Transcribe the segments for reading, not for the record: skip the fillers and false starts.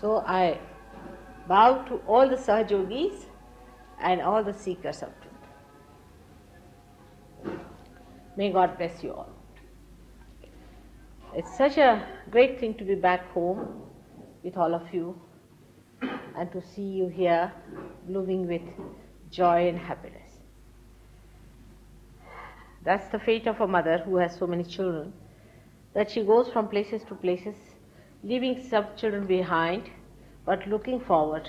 So I bow to all the Sahajogis and all the seekers of truth. May God bless you all. It's such a great thing to be back home with all of you and to see you here blooming with joy and happiness. That's the fate of a mother who has so many children, that she goes from places to places, leaving some children behind, but looking forward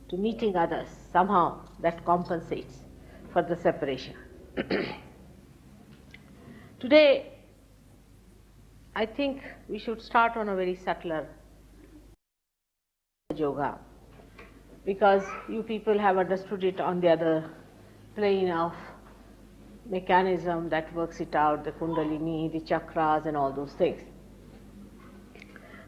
to meeting others. Somehow that compensates for the separation. Today, I think we should start on a very subtler yoga, because you people have understood it on the other plane of mechanism that works it out, the kundalini, the chakras and all those things.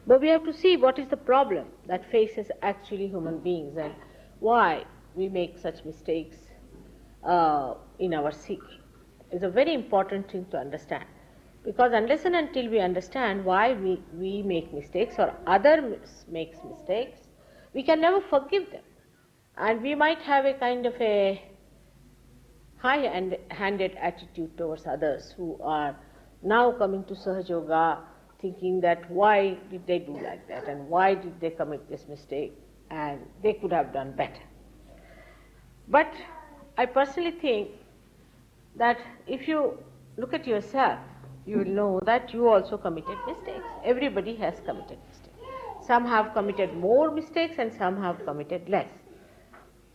But we have to see what is the problem that faces actually human beings and why we make such mistakes in our seeking. It's a very important thing to understand, because unless and until we understand why we make mistakes or others makes mistakes, we can never forgive them. And we might have a kind of a high-handed attitude towards others who are now coming to Sahaja Yoga thinking that why did they do like that and why did they commit this mistake and they could have done better. But I personally think that if you look at yourself, you will know that you also committed mistakes. Everybody has committed mistakes. Some have committed more mistakes and some have committed less.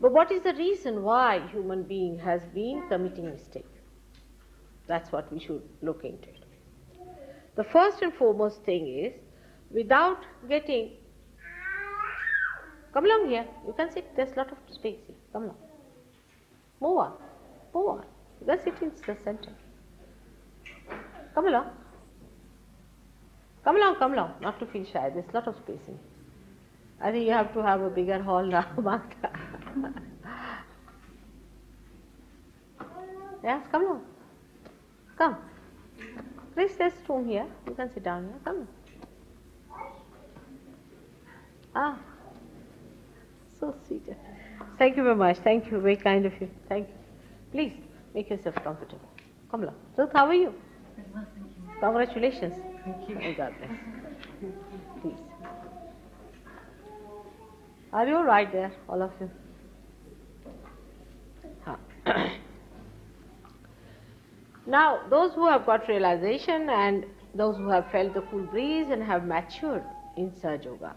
But what is the reason why human being has been committing mistakes? That's what we should look into it. The first and foremost thing is, without getting... Come along here. You can sit. There's a lot of space here. Come along. Move on. Move on. You can sit in the center. Come along. Come along, come along. Not to feel shy. There's a lot of space in here. I think you have to have a bigger hall now, Magda. Yes, come along. Come. Please, there's room here. You can sit down here. Come. Ah, so sweet. Thank you very much. Thank you. Very kind of you. Thank you. Please, make yourself comfortable. Come along. So, how are you? Very well, thank you. Congratulations. Thank you. May God bless. Please. Are you all right there, all of you? Now, those who have got realization and those who have felt the cool breeze and have matured in Sahaja Yoga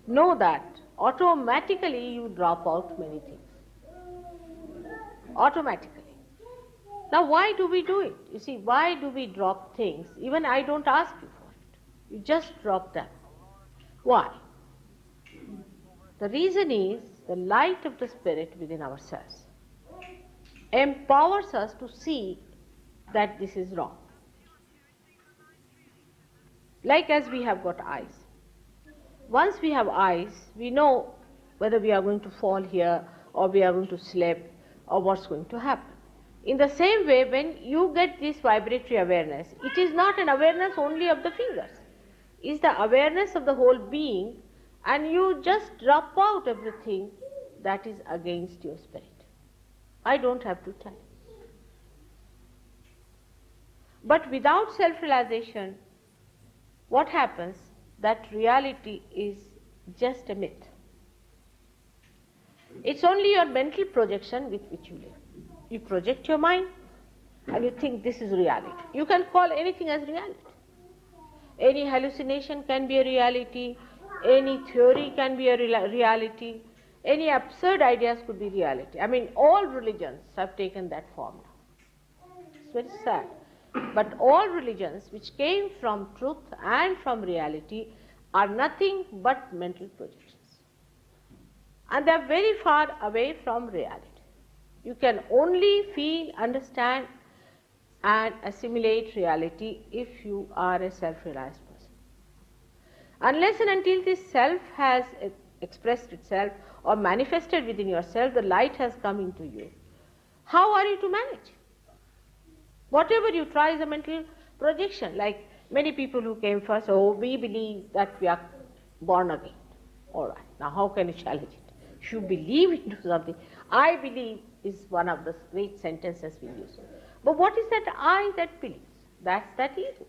know that automatically you drop out many things. Automatically. Now, why do we do it? You see, why do we drop things? Even I don't ask you for it. You just drop them. Why? The reason is the light of the Spirit within ourselves empowers us to see that this is wrong. Like as we have got eyes. Once we have eyes, we know whether we are going to fall here or we are going to slip or what's going to happen. In the same way, when you get this vibratory awareness, it is not an awareness only of the fingers. It's the awareness of the whole being, and you just drop out everything that is against your spirit. I don't have to tell you. But without self-realization, what happens? That reality is just a myth. It's only your mental projection with which you live. You project your mind and you think this is reality. You can call anything as reality. Any hallucination can be a reality, any theory can be a reality, any absurd ideas could be reality. I mean, all religions have taken that form now. It's very sad. But all religions which came from truth and from reality are nothing but mental projections. And they are very far away from reality. You can only feel, understand and assimilate reality if you are a self-realized person. Unless and until this self has expressed itself or manifested within yourself, the light has come into you, how are you to manage? Whatever you try is a mental projection. Like many people who came first, oh, we believe that we are born again. All right, now how can you challenge it? If you believe into something, I believe is one of the great sentences we use. But what is that I that believes? That's that ego.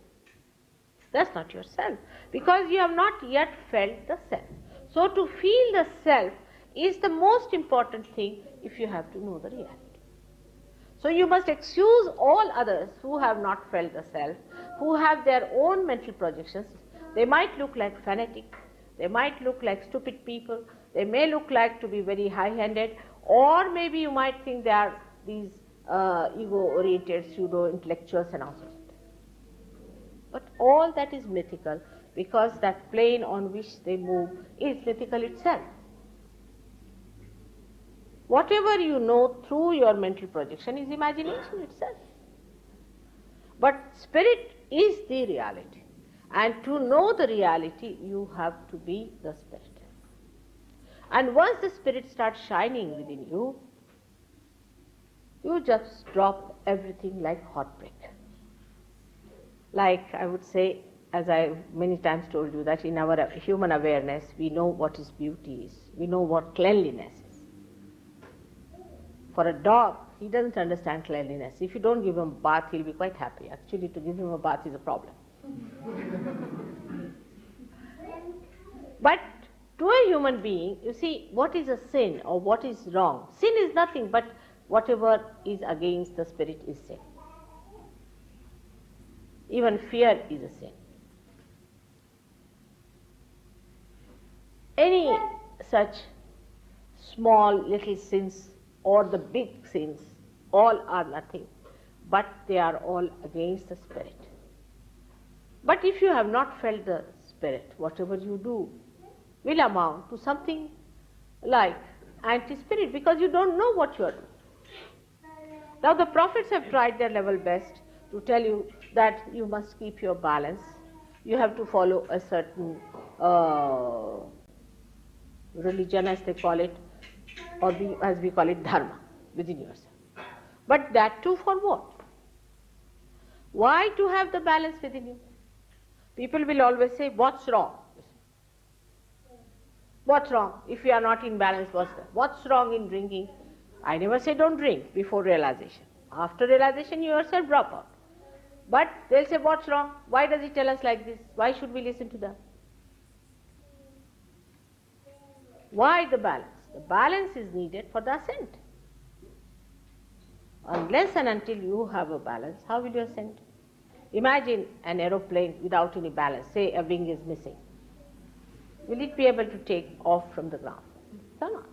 That's not yourself, because you have not yet felt the self. So to feel the self is the most important thing if you have to know the reality. So you must excuse all others who have not felt the self, who have their own mental projections. They might look like fanatic, they might look like stupid people, they may look like to be very high-handed, or maybe you might think they are these ego-oriented pseudo-intellectuals and all sorts. But all that is mythical, because that plane on which they move is mythical itself. Whatever you know through your mental projection is imagination itself. But spirit is the reality. And to know the reality, you have to be the spirit. And once the spirit starts shining within you, you just drop everything like hot brick. Like I would say, as I many times told you, that in our human awareness, we know what is beauty is. We know what cleanliness is. For a dog, he doesn't understand cleanliness. If you don't give him a bath, he'll be quite happy. Actually, to give him a bath is a problem. But to a human being, you see, what is a sin or what is wrong? Sin is nothing but whatever is against the spirit is sin. Even fear is a sin. Any such small little sins or the big sins, all are nothing, but they are all against the spirit. But if you have not felt the spirit, whatever you do will amount to something like anti-spirit, because you don't know what you are doing. Now the prophets have tried their level best to tell you that you must keep your balance, you have to follow a certain religion, as they call it, or as we call it, dharma, within yourself. But that too for what? Why to have the balance within you? People will always say, what's wrong? What's wrong? If you are not in balance, what's wrong in drinking? I never say don't drink before realization. After realization, you yourself drop out. But they'll say, what's wrong? Why does he tell us like this? Why should we listen to them? Why the balance? The balance is needed for the ascent. Unless and until you have a balance, how will you ascend? Imagine an aeroplane without any balance. Say a wing is missing. Will it be able to take off from the ground? It cannot.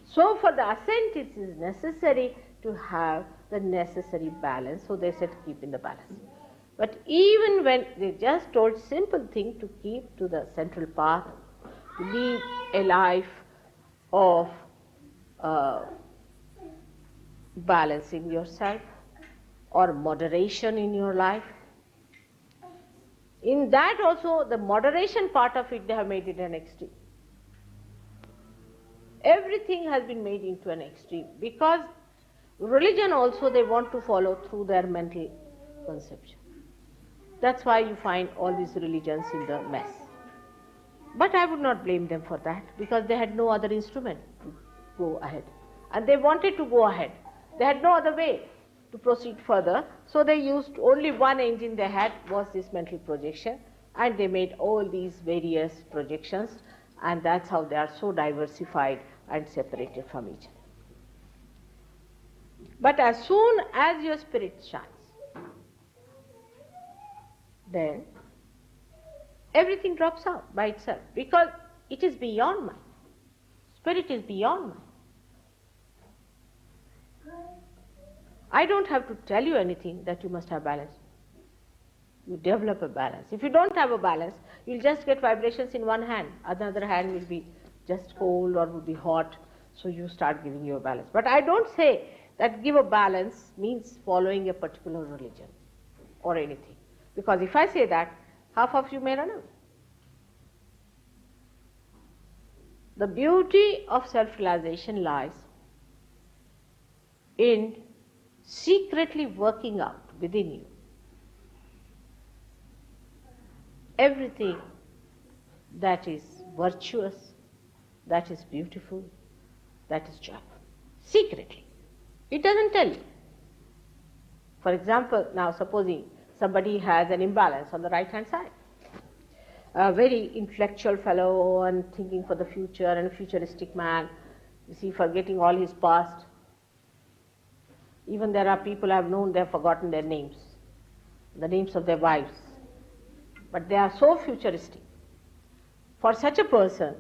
So for the ascent, it is necessary to have the necessary balance. So they said keep in the balance. But even when they just told simple thing to keep to the central path, to lead a life of balancing yourself or moderation in your life. In that also, the moderation part of it, they have made it an extreme. Everything has been made into an extreme, because religion also they want to follow through their mental conception. That's why you find all these religions in the mess. But I would not blame them for that, because they had no other instrument to go ahead. And they wanted to go ahead. They had no other way to proceed further. So they used only one engine they had, was this mental projection. And they made all these various projections. And that's how they are so diversified and separated from each other. But as soon as your spirit shines, then everything drops out by itself, because it is beyond mind. Spirit is beyond mind. I don't have to tell you anything that you must have balance. You develop a balance. If you don't have a balance, you'll just get vibrations in one hand. Another hand will be just cold or will be hot. So you start giving your balance. But I don't say that give a balance means following a particular religion or anything. Because if I say that, half of you may run away. The beauty of self-realization lies in secretly working out within you everything that is virtuous, that is beautiful, that is joyful. Secretly. It doesn't tell you. For example, now supposing somebody has an imbalance on the right hand side. A very intellectual fellow and thinking for the future and a futuristic man, you see, forgetting all his past. Even there are people I have known, they have forgotten their names, the names of their wives. But they are so futuristic. For such a person,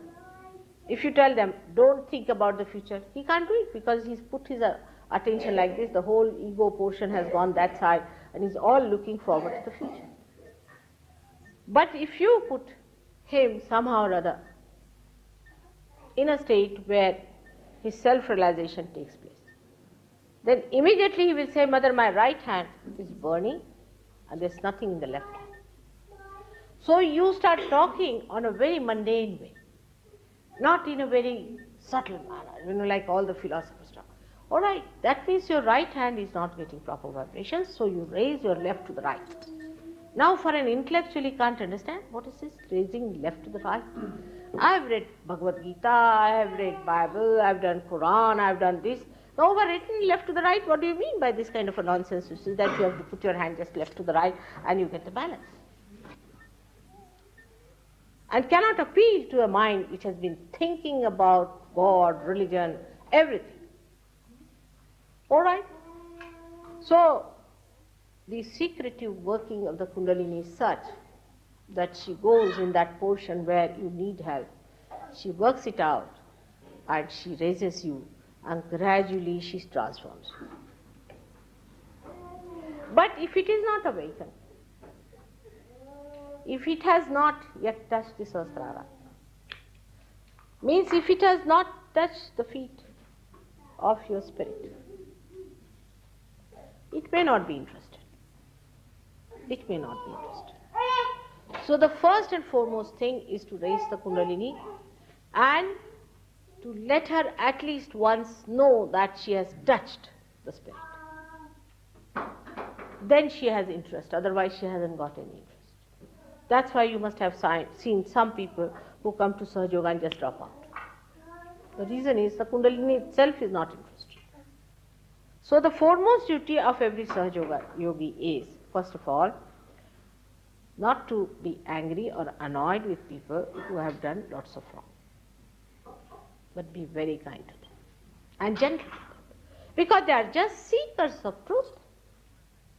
if you tell them, don't think about the future, he can't do it because he's put his attention like this, the whole ego portion has gone that side and he's all looking forward to the future. But if you put him somehow or other in a state where his self-realization takes place, then immediately he will say, Mother, my right hand is burning and there's nothing in the left hand. So you start talking on a very mundane way, not in a very subtle manner, like all the philosophers talk. All right, that means your right hand is not getting proper vibrations, so you raise your left to the right. Now for an intellectual, he can't understand, what is this raising left to the right? I have read Bhagavad Gita, I have read Bible, I have done Quran, I have done this. Now over written left to the right, what do you mean by this kind of a nonsense? You see that you have to put your hand just left to the right and you get the balance. And cannot appeal to a mind which has been thinking about God, religion, everything. All right? So, the secretive working of the Kundalini is such that she goes in that portion where you need help. She works it out and she raises you and gradually she transforms you. But if it is not awakened, if it has not yet touched the Sahasrara, means if it has not touched the feet of your spirit, it may not be interested. It may not be interested. So the first and foremost thing is to raise the Kundalini and to let her at least once know that she has touched the spirit. Then she has interest, otherwise she hasn't got any interest. That's why you must have seen some people who come to Sahaja Yoga and just drop out. The reason is the Kundalini itself is not interested. So the foremost duty of every Sahaja Yoga yogi is, first of all, not to be angry or annoyed with people who have done lots of wrong, but be very kind to them and gentle, because they are just seekers of truth.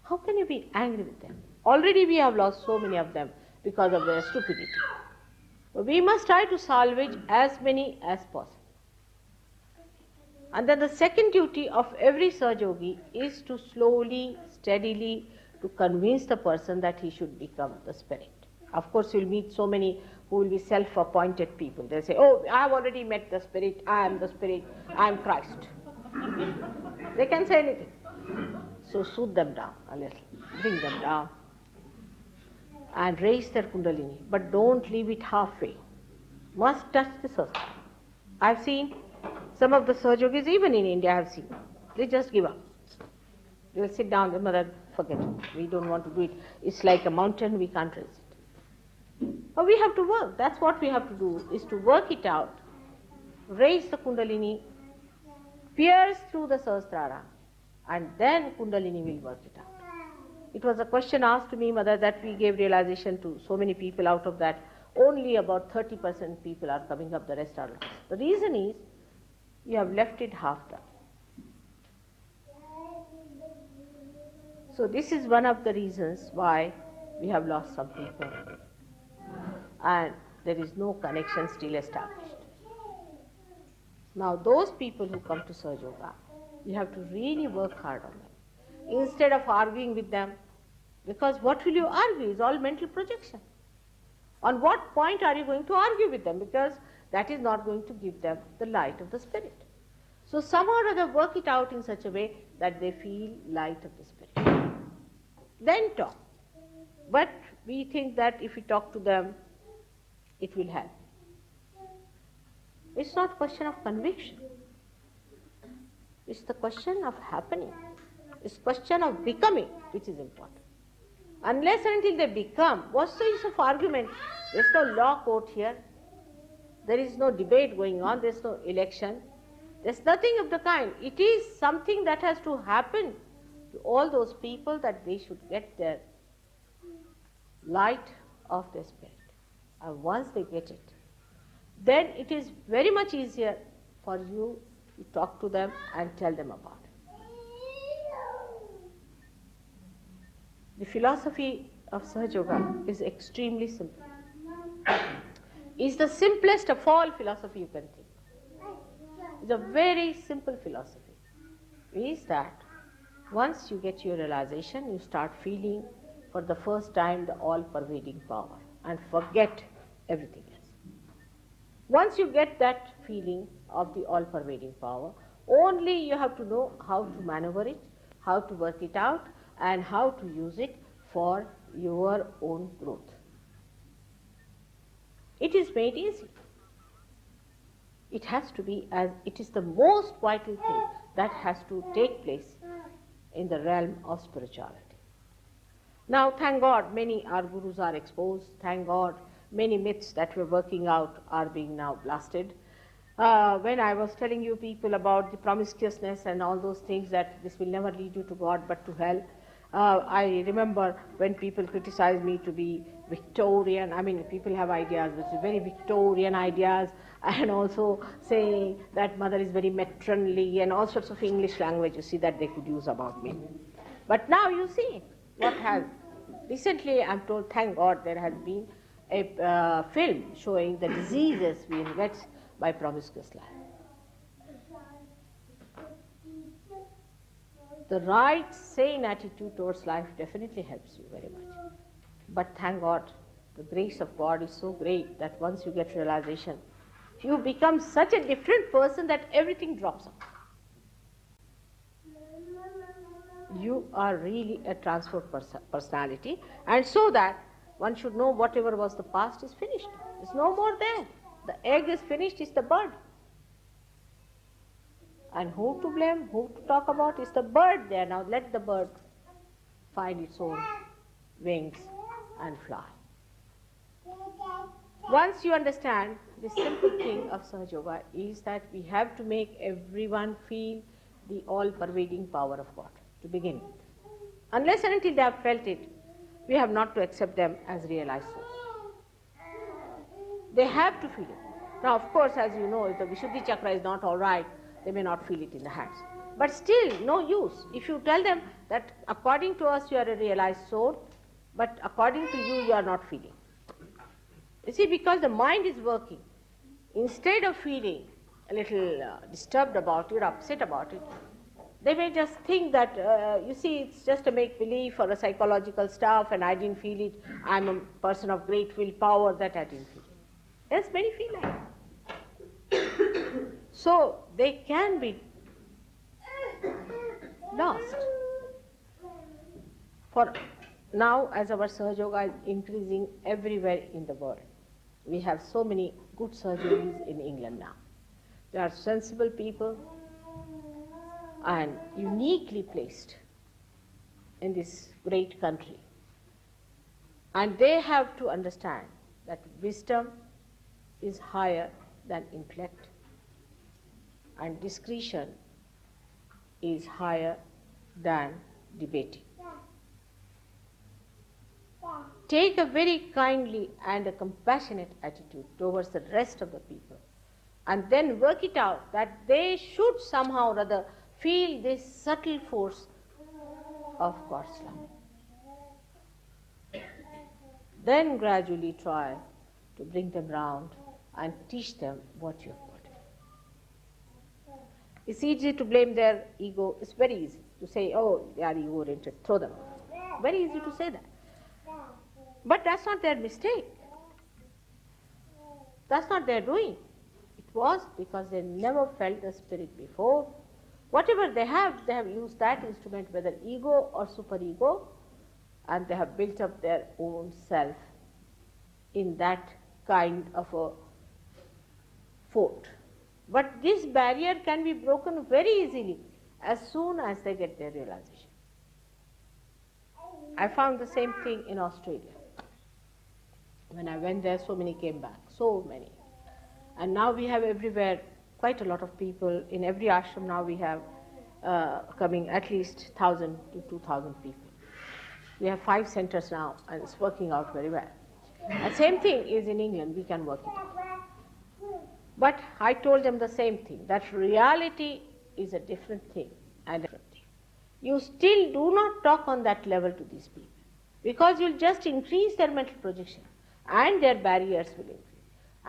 How can you be angry with them? Already we have lost so many of them because of their stupidity. We must try to salvage as many as possible. And then the second duty of every Sahaja yogi is to slowly, steadily, to convince the person that he should become the spirit. Of course, you will meet so many who will be self-appointed people. They say, oh, I have already met the spirit, I am the spirit, I am Christ. They can say anything. So soothe them down a little, bring them down and raise their Kundalini, but don't leave it halfway. Must touch the Sahasrara. I have seen some of the Sahaja yogis, even in India I have seen, they just give up. They will sit down, Mother, forget it, we don't want to do it. It's like a mountain, we can't raise it. But we have to work, that's what we have to do, is to work it out, raise the Kundalini, pierce through the Sahasrara, and then Kundalini will work it out. It was a question asked to me, Mother, that we gave realization to so many people. Out of that, only about 30% people are coming up, the rest are lost. The reason is, you have left it half done. So this is one of the reasons why we have lost some people. And there is no connection still established. Now those people who come to Sahaja Yoga, you have to really work hard on them. Instead of arguing with them, because what will you argue is all mental projection. On what point are you going to argue with them? Because that is not going to give them the light of the spirit. So somehow or other work it out in such a way that they feel light of the spirit. Then talk. But we think that if we talk to them, it will help. It's not a question of conviction. It's the question of happening. It's a question of becoming, which is important. Unless and until they become, what's the use of argument? There's no law court here. There is no debate going on, there is no election, there is nothing of the kind. It is something that has to happen to all those people, that they should get their light of their spirit. And once they get it, then it is very much easier for you to talk to them and tell them about it. The philosophy of Sahaja Yoga is extremely simple. It's the simplest of all philosophy you can think. It's a very simple philosophy. Is that once you get your realization, you start feeling for the first time the all-pervading power and forget everything else. Once you get that feeling of the all-pervading power, only you have to know how to maneuver it, how to work it out, and how to use it for your own growth. It is made easy. It has to be, as it is the most vital thing that has to take place in the realm of spirituality. Now, thank God, many our gurus are exposed. Thank God, many myths that were working out are being now blasted. When I was telling you people about the promiscuousness and all those things, that this will never lead you to God but to hell, I remember when people criticize me to be Victorian. I mean, people have ideas which are very Victorian ideas, and also saying that mother is very matronly and all sorts of English language, you see, that they could use about me. But now you see what has. Recently, I'm told, thank God, there has been a film showing the diseases one gets by promiscuous life. The right, sane attitude towards life definitely helps you very much. But thank God, the grace of God is so great that once you get realization, you become such a different person that everything drops off. You are really a transformed personality, and so that one should know whatever was the past is finished. There's no more there. The egg is finished, it's the bird. And who to blame, who to talk about, is the bird there. Now let the bird find its own wings and fly. Once you understand, the simple thing of Sahaja Yoga is that we have to make everyone feel the all-pervading power of God to begin with. Unless and until they have felt it, we have not to accept them as realized souls. They have to feel it. Now, of course, as you know, if the Vishuddhi chakra is not all right, they may not feel it in the hands. But still, no use. If you tell them that according to us you are a realized soul, but according to you, you are not feeling. You see, because the mind is working. Instead of feeling a little disturbed about it, or upset about it, they may just think that, you see, it's just a make-believe or a psychological stuff, and I didn't feel it. I'm a person of great willpower, that I didn't feel it. Yes, many feel like that. So they can be lost. For now, as our Sahaja Yoga is increasing everywhere in the world, we have so many good surgeries in England now. They are sensible people and uniquely placed in this great country. And they have to understand that wisdom is higher than intellect, and discretion is higher than debating. Take a very kindly and a compassionate attitude towards the rest of the people, and then work it out that they should somehow or other feel this subtle force of God's love. Then gradually try to bring them round and teach them what you have got. It's easy to blame their ego. It's very easy to say, oh, they are ego-oriented, throw them out. Very easy to say that. But that's not their mistake. That's not their doing. It was because they never felt the spirit before. Whatever they have used that instrument, whether ego or superego, and they have built up their own self in that kind of a fort. But this barrier can be broken very easily as soon as they get their realization. I found the same thing in Australia. When I went there, so many came back, so many. And now we have everywhere quite a lot of people. In every ashram now we have coming at least 1,000 to 2,000 people. We have 5 centers now, and it's working out very well. And same thing is in England, we can work it out. But I told them the same thing, that reality is a different thing and a different thing. You still do not talk on that level to these people, because you'll just increase their mental projection and their barriers will increase.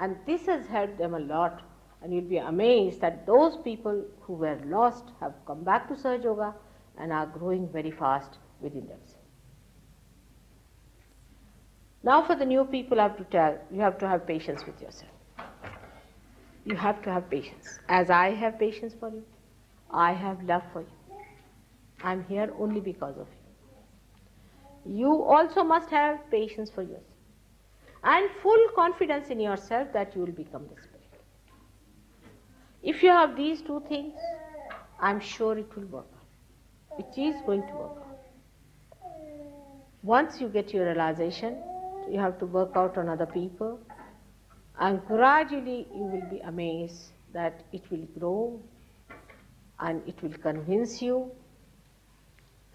And this has helped them a lot, and you'll be amazed that those people who were lost have come back to Sahaja Yoga and are growing very fast within themselves. Now for the new people I have to tell, you have to have patience with yourself. You have to have patience. As I have patience for you, I have love for you. I'm here only because of you. You also must have patience for yourself and full confidence in yourself that you will become the Spirit. If you have these 2 things, I'm sure it will work out. It is going to work out. Once you get your realization, you have to work out on other people, and gradually you will be amazed that it will grow and it will convince you,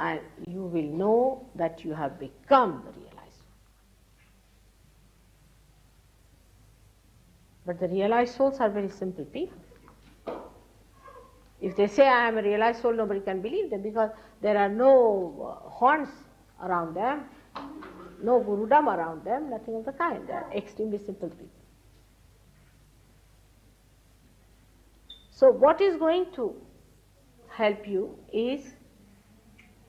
and you will know that you have become the realized soul. But the realized souls are very simple people. If they say I am a realized soul, nobody can believe them, because there are no horns around them, no gurudam around them, nothing of the kind. They are extremely simple people. So what is going to help you is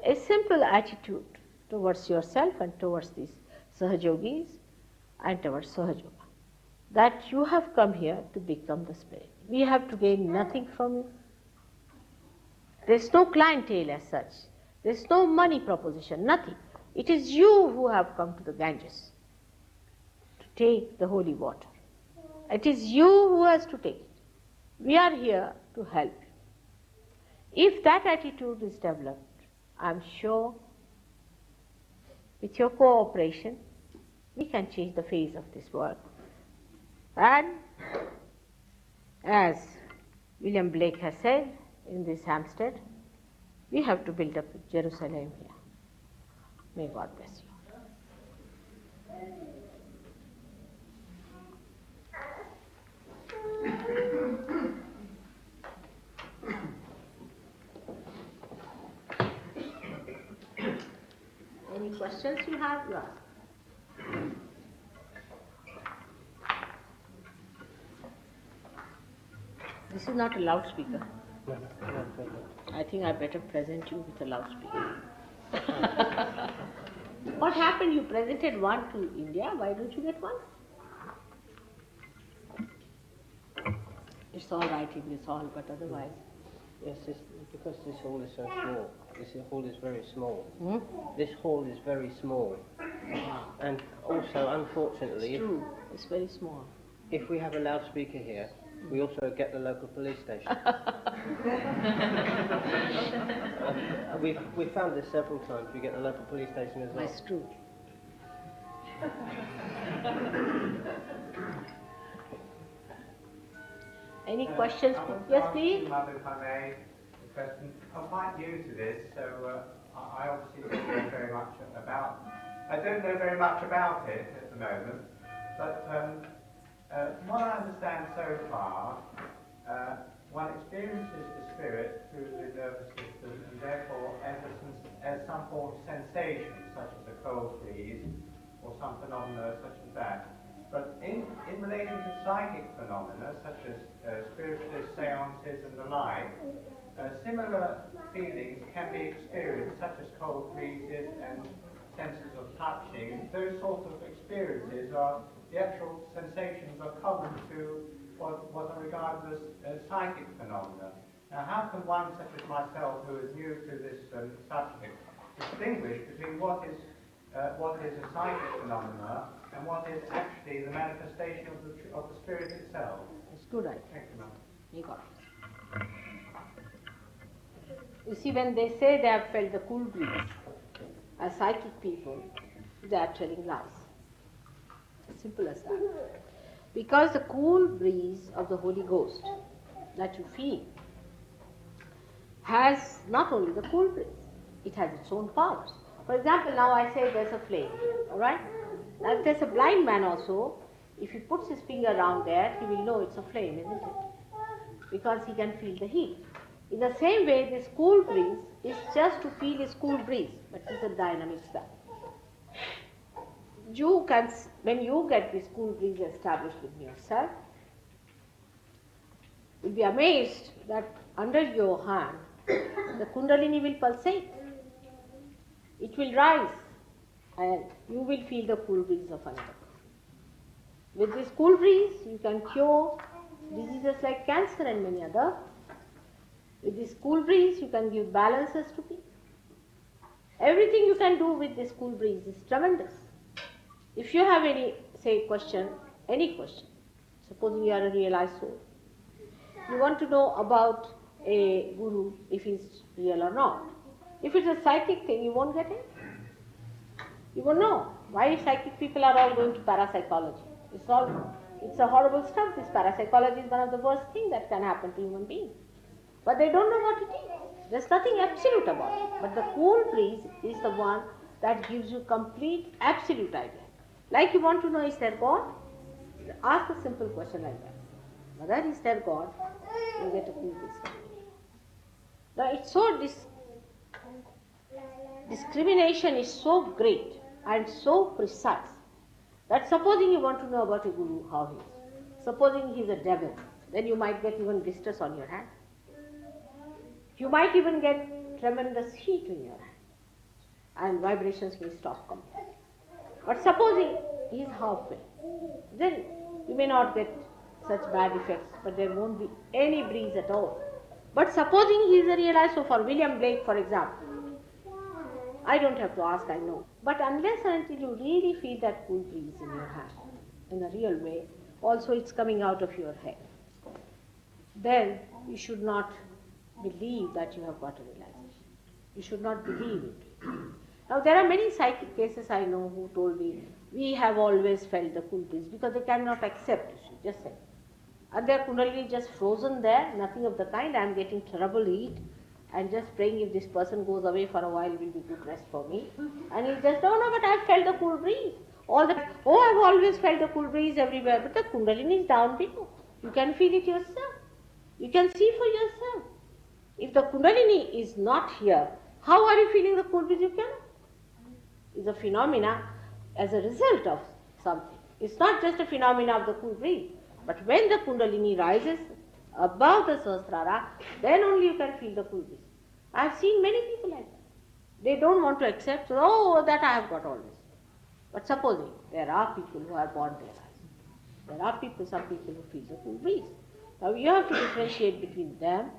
a simple attitude towards yourself and towards these Sahajogis and towards Sahaja Yoga, that you have come here to become the Spirit. We have to gain nothing from you. There is no clientele as such. There is no money proposition, nothing. It is you who have come to the Ganges to take the holy water. It is you who has to take it. We are here to help you. If that attitude is developed, I am sure with your cooperation, we can change the face of this world. And as William Blake has said in this Hampstead, we have to build up Jerusalem here. May God bless you. Any questions you have, you ask. This is not a loudspeaker. No. I think I better present you with a loudspeaker. What happened? You presented one to India. Why don't you get one? It's all right in this hall, but otherwise. Yes, because this hall is so small. This hall is very small. Hmm? This hall is very small. And also, unfortunately, It's true. It's very small. if we have a loudspeaker here, we also get the local police station. We've found this several times. We get the local police station as well. That's true. Any questions? Yes, please. Mother, if I may, the question. I'm quite new to this, so I obviously don't know very much about. I don't know very much about it at the moment, but from what I understand so far, one experiences the spirit through the nervous system, and therefore as some form of sensation, such as a cold freeze, or some phenomena such as that. But in relation to psychic phenomena, such as spiritualist seances and the like, similar feelings can be experienced, such as cold freezes and senses of touching. Those sorts of experiences are, the actual sensations are common to what are regarded as psychic phenomena. Now, how can one, such as myself, who is new to this subject, distinguish between what is a psychic phenomena and what is actually the manifestation of the spirit itself? It's good, I Thank you, ma'am. You got it. You see, when they say they have felt the cool breeze, as psychic people, they are telling lies. As simple as that. Because the cool breeze of the Holy Ghost that you feel has not only the cool breeze, it has its own powers. For example, now I say there's a flame here, alright? Now if there's a blind man also, if he puts his finger around there, he will know it's a flame, isn't it? Because he can feel the heat. In the same way, this cool breeze is just to feel his cool breeze, but it's a dynamic stuff. You can, when you get this cool breeze established within yourself, you'll be amazed that under your hand, the Kundalini will pulsate. It will rise, and you will feel the cool breeze of another person. With this cool breeze, you can cure diseases like cancer and many other. With this cool breeze, you can give balances to people. Everything you can do with this cool breeze is tremendous. If you have any, say, question, any question, supposing you are a realized soul, you want to know about a guru, if he's real or not. If it's a psychic thing, you won't get it. You won't know why psychic people are all going to parapsychology. It's a horrible stuff. This parapsychology is one of the worst things that can happen to human beings. But they don't know what it is. There's nothing absolute about it. But the cool breeze is the one that gives you complete absolute idea. Like you want to know, is there God? Ask a simple question like that. Whether is there God? You get a cool breeze. Now it's so discrimination is so great and so precise that supposing you want to know about a guru, how he is. Supposing he is a devil, then you might get even blisters on your hand. You might even get tremendous heat in your hand, and vibrations may stop completely. But supposing he is halfway, then you may not get such bad effects, but there won't be any breeze at all. But supposing he is a realized, so for William Blake, for example, I don't have to ask, I know. But unless and until you really feel that cool breeze in your hand, in a real way, also it's coming out of your head, then you should not believe that you have got a realization. You should not believe it. Now there are many psychic cases I know who told me, we have always felt the cool breeze because they cannot accept it, just say. And their Kundalini just frozen there, nothing of the kind, I am getting terrible heat. And just praying if this person goes away for a while will be good rest for me. And he just, no, but I have felt the cool breeze. I've always felt the cool breeze everywhere. But the Kundalini is down below. You can feel it yourself. You can see for yourself. If the Kundalini is not here, how are you feeling the cool breeze? You cannot. It's a phenomena as a result of something. It's not just a phenomena of the cool breeze. But when the Kundalini rises above the Sahasrara, then only you can feel the cool breeze. I have seen many people like that. They don't want to accept, so, that I have got always. But supposing there are people who are born realized. There are some people who feel the cool breeze. Now you have to differentiate between them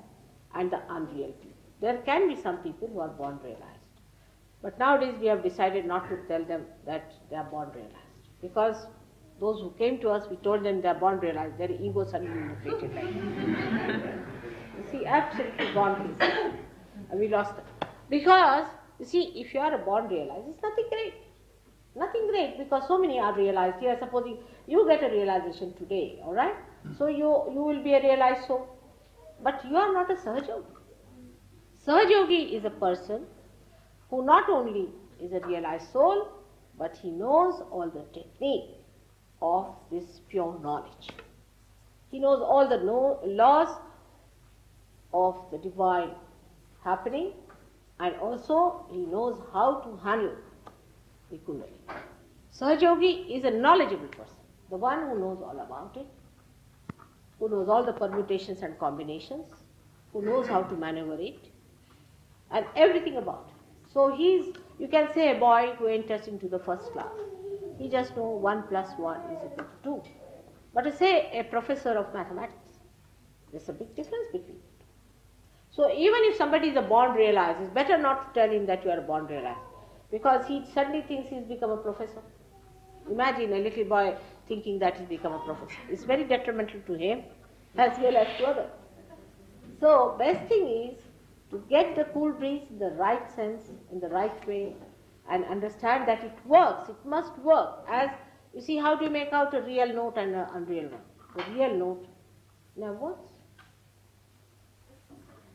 and the unreal people. There can be some people who are born realized. But nowadays we have decided not to tell them that they are born realized. Because those who came to us, we told them they are born realized, their ego suddenly inflated like that. You see, absolutely born realized. And we lost them. Because, you see, if you are a born realized, it's nothing great. Nothing great, because so many are realized. Here, supposing you get a realization today, alright? So you will be a realized soul. But you are not a Sahajayogi. Sahajayogi is a person who not only is a realized soul, but he knows all the technique of this pure knowledge. He knows all the laws of the divine happening, and also he knows how to handle the Kundalini. Sahajayogi is a knowledgeable person, the one who knows all about it, who knows all the permutations and combinations, who knows how to maneuver it, and everything about it. So you can say a boy who enters into the first class, he just knows 1 + 1 is equal to 2. But say a professor of mathematics, there's a big difference between it. So even if somebody is a born realized, it's better not to tell him that you are a born realized, because he suddenly thinks he's become a professor. Imagine a little boy thinking that he's become a professor. It's very detrimental to him as well as to others. So best thing is to get the cool breeze in the right sense, in the right way, and understand that it works, it must work. As You see, how do you make out a real note and an unreal one? The real note never works.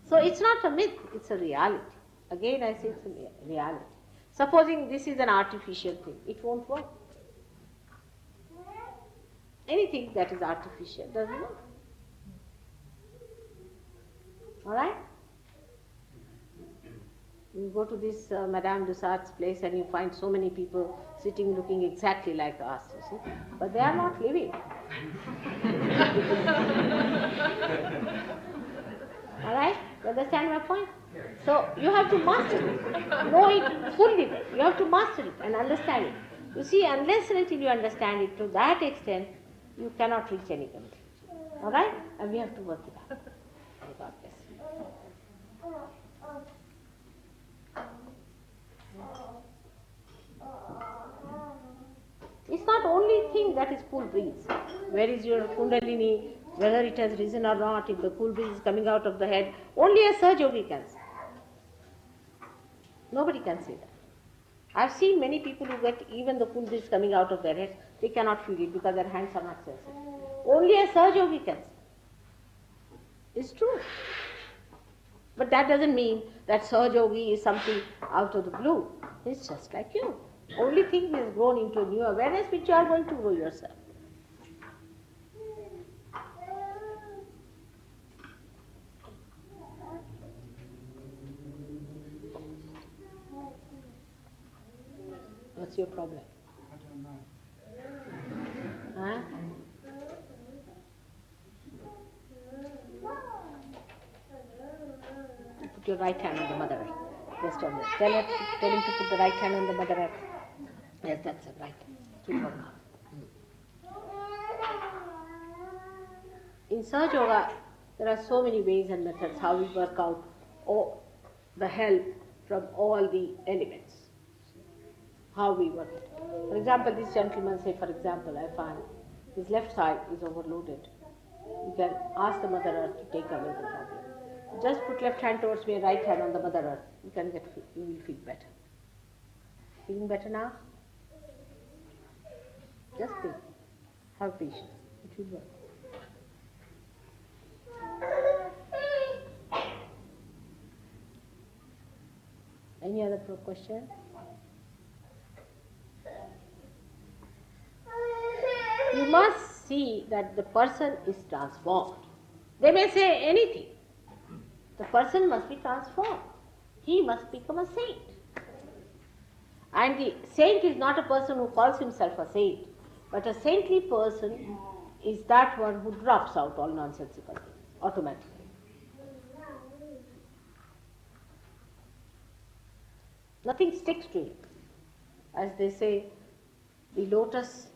So it's not a myth, it's a reality. Again I say it's a reality. Supposing this is an artificial thing, it won't work. Anything that is artificial doesn't work. Alright? You go to this Madame Dussault's place and you find so many people sitting looking exactly like us, you see. But they are not living. Alright? You understand my point? So you have to master it. Know it fully then. You have to master it and understand it. You see, unless and until you understand it to that extent, you cannot reach any conclusion. Alright? And we have to work it out. May God bless you. It's not only thing that is cool breeze. Where is your kundalini, whether it has risen or not, if the cool breeze is coming out of the head, only a Sahaja Yogi can say. Nobody can say that. I've seen many people who get even the cool breeze coming out of their heads, they cannot feel it because their hands are not sensitive. Only a Sahaja Yogi can say. It's true. But that doesn't mean that Sahaja Yogi is something out of the blue. It's just like you. Only thing has grown into a new awareness which you are going to grow yourself. What's your problem? I don't know. Huh? Put your right hand on the mother earth. Just on that. Tell him to put the right hand on the mother earth. Yes, that's it, right. Keep on. In Sahaja Yoga, there are so many ways and methods how we work out the help from all the elements. How we work it. For example, this gentleman, say for example, I find his left side is overloaded. You can ask the Mother Earth to take away the problem. Just put left hand towards me, right hand on the Mother Earth. You will feel better. Feeling better now? Just think. Have patience. It will work. Any other question? You must see that the person is transformed. They may say anything. The person must be transformed. He must become a saint. And the saint is not a person who calls himself a saint, but a saintly person is that one who drops out all nonsensical things automatically. Nothing sticks to him. As they say, the lotus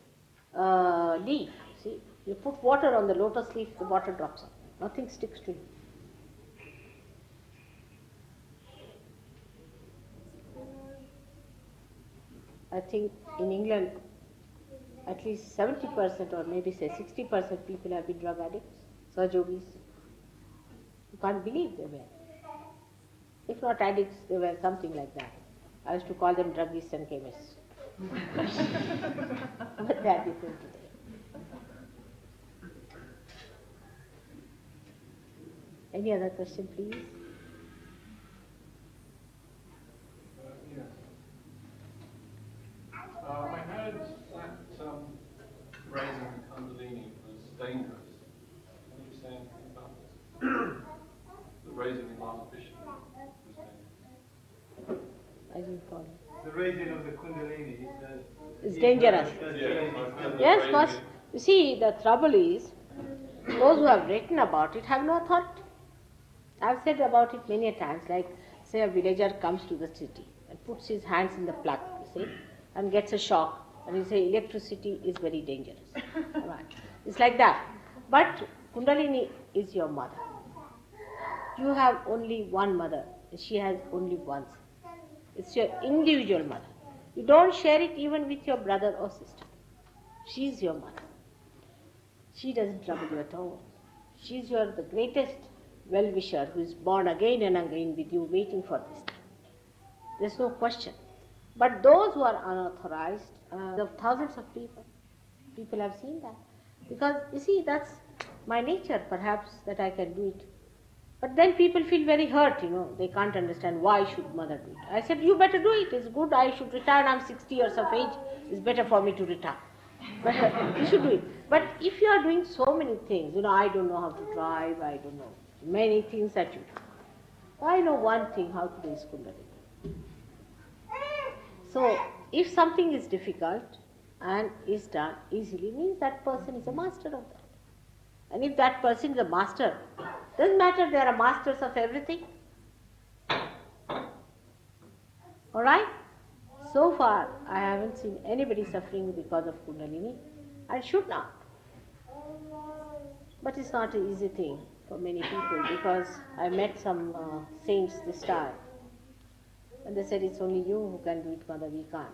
leaf, see, you put water on the lotus leaf, the water drops out. Nothing sticks to him. I think in England, at least 70% or maybe say 60% people have been drug addicts, Sahaja Yogis. You can't believe they were. If not addicts, they were something like that. I used to call them druggists and chemists. But they are different today. Any other question, please? Yes. I heard that raising the Kundalini was dangerous. Can you say anything about this? The raising it artificially was dangerous. I didn't follow. The raising of the Kundalini It's dangerous. Yes, but you see, the trouble is, those who have written about it have no authority. I've said about it many times, like say a villager comes to the city and puts his hands in the plug, you see, and gets a shock, and you say electricity is very dangerous. Right. It's like that. But Kundalini is your mother. You have only one mother, and she has only one. It's your individual mother. You don't share it even with your brother or sister. She is your mother. She doesn't trouble you at all. She is the greatest well-wisher who is born again and again with you, waiting for this time. There's no question. But those who are unauthorized, there are thousands of people. People have seen that. Because, you see, that's my nature, perhaps, that I can do it. But then people feel very hurt, they can't understand why should mother do it. I said, you better do it, it's good, I should retire, I'm 60 years of age, it's better for me to retire. But you should do it. But if you are doing so many things, I don't know how to drive, I don't know many things that you do. I know one thing, how to do is Kundalini. So, if something is difficult and is done easily, means that person is a master of that. And if that person is a master, doesn't matter, there are masters of everything. Alright? So far, I haven't seen anybody suffering because of Kundalini, and should not. But it's not an easy thing for many people, because I met some saints this time, and they said, it's only you who can do it, mother, we can't.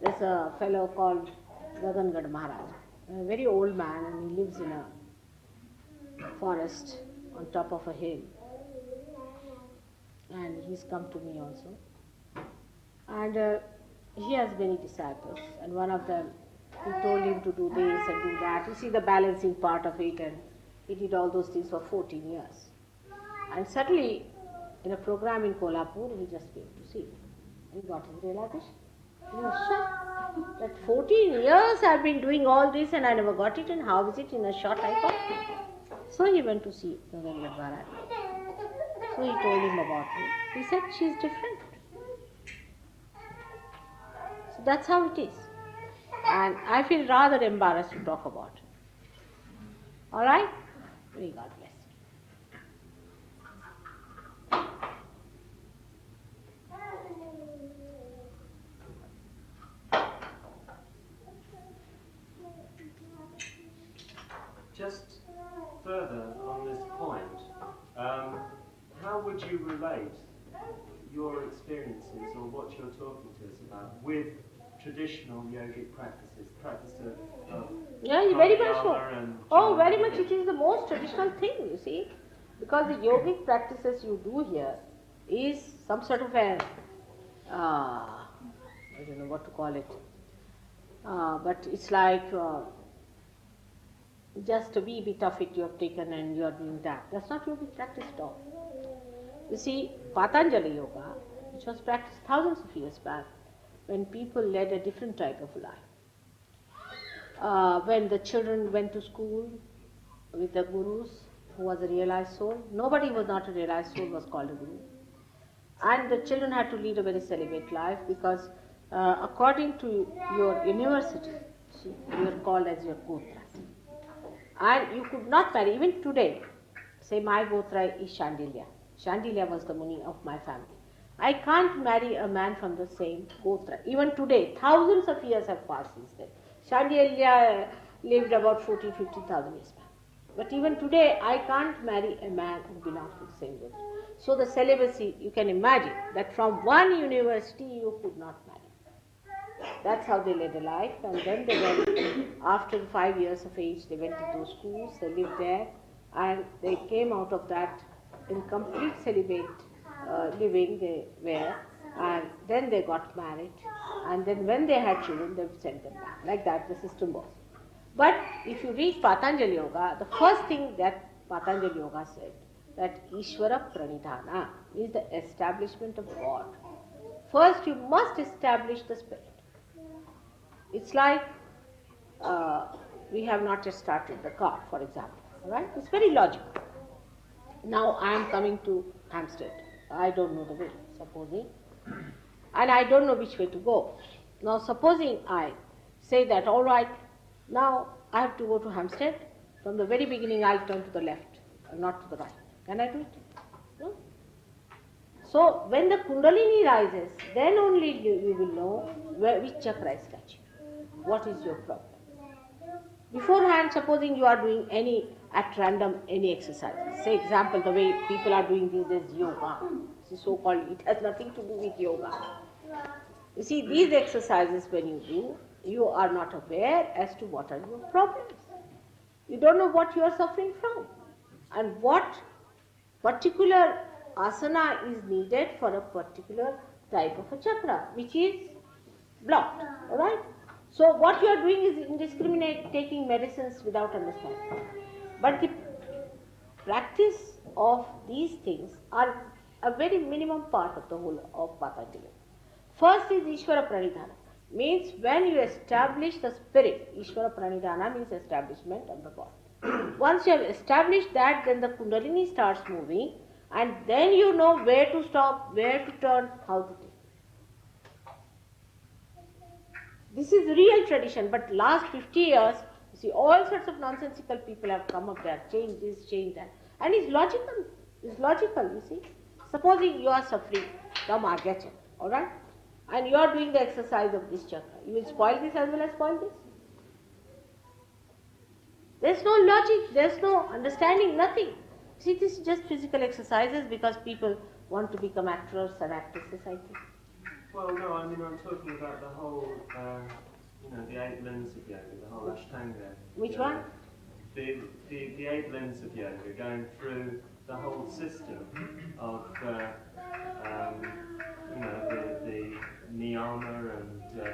There's a fellow called Gagangad Maharaj, a very old man, and he lives in a forest on top of a hill, and he's come to me also, and he has many disciples, and one of them, he told him to do this and do that. You see the balancing part of it, and he did all those things for 14 years. And suddenly, in a program in Kolhapur, he just came to see me. He got his realization. He was shocked that 14 years I've been doing all this and I never got it, and how is it in a short I got it? So he went to see Gagangad Maharaj. So he told him about me. He said, she's different. So that's how it is. And I feel rather embarrassed to talk about it. Alright? May God bless you. Just further on this point, how would you relate your experiences or what you're talking to us about with traditional yogic practices, of yeah, very much so. and Oh, very much. It is the most traditional thing, you see, because the yogic practices you do here is some sort of a, I don't know what to call it, but it's like just a wee bit of it you have taken and you are doing that. That's not yogic practice at all. You see, Patanjali Yoga, which was practiced thousands of years back, when people led a different type of life. When the children went to school with the gurus, who was a realized soul, nobody who was not a realized soul was called a guru. And the children had to lead a very celibate life, because according to your university, you are called as your gotra. And you could not marry, even today, say my gotra is Shandilya. Shandilya was the Muni of my family. I can't marry a man from the same gotra. Even today, thousands of years have passed since then. Shandilya lived about 50,000 years back. But even today, I can't marry a man who belongs to the same gotra. So the celibacy, you can imagine that from one university you could not marry. That's how they led a life, and then they went, after 5 years of age, they went to those schools, they lived there, and they came out of that in complete celibate living they were, and then they got married, and then when they had children, they sent them back. Like that the system was. But if you read Patanjali Yoga, the first thing that Patanjali Yoga said, that Ishvara Pranidhana is the establishment of God. First you must establish the spirit. It's like we have not yet started the car, for example. Right? It's very logical. Now I am coming to Hampstead. I don't know the way, supposing, and I don't know which way to go. Now supposing I say that, all right, now I have to go to Hampstead. From the very beginning I'll turn to the left, not to the right. Can I do it? No? So when the Kundalini rises, then only you will know which chakra is touching. What is your problem? Beforehand, supposing you are doing at random any exercises. Say example, the way people are doing these days yoga. This is so-called, it has nothing to do with yoga. You see, these exercises when you do, you are not aware as to what are your problems. You don't know what you are suffering from and what particular asana is needed for a particular type of a chakra which is blocked. Alright? So what you are doing is indiscriminate taking medicines without understanding. But the practice of these things are a very minimum part of the whole of Patanjali. First is Ishvara Pranidhana. Means when you establish the spirit, Ishvara Pranidhana means establishment of the God. Once you have established that, then the Kundalini starts moving, and then you know where to stop, where to turn, how to take. This is real tradition, but last 50 years, you see, all sorts of nonsensical people have come up there, change this, change that. And it's logical. It's logical, you see. Supposing you are suffering from Agya Chakra, alright? And you are doing the exercise of this chakra. You will spoil this as well as spoil this. There's no logic, there's no understanding, nothing. See, this is just physical exercises because people want to become actors and actresses, I think. Well, no, I mean, I'm talking about the whole, the 8 limbs of yoga, the whole Ashtanga. Which yoga. one? The 8 limbs of yoga, going through the whole system of, the niyama and the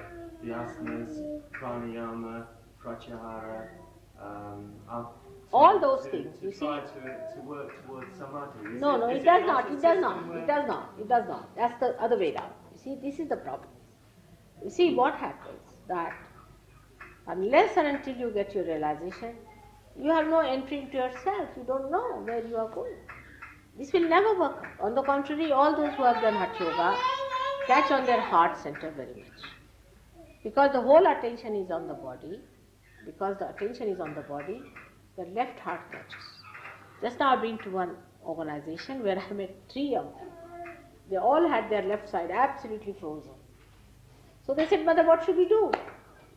asanas, pranayama, pratyahara, all those things, you see. Try to work towards samadhi. No, it does not. That's the other way down. You see, this is the problem. You see, what happens that unless and until you get your realization, you have no entry into yourself. You don't know where you are going. This will never work. On the contrary, all those who have done Hatha Yoga catch on their heart center very much. Because the whole attention is on the body, the left heart catches. Just now I've been to one organization where I met 3 of them. They all had their left side absolutely frozen. So they said, Mother, what should we do?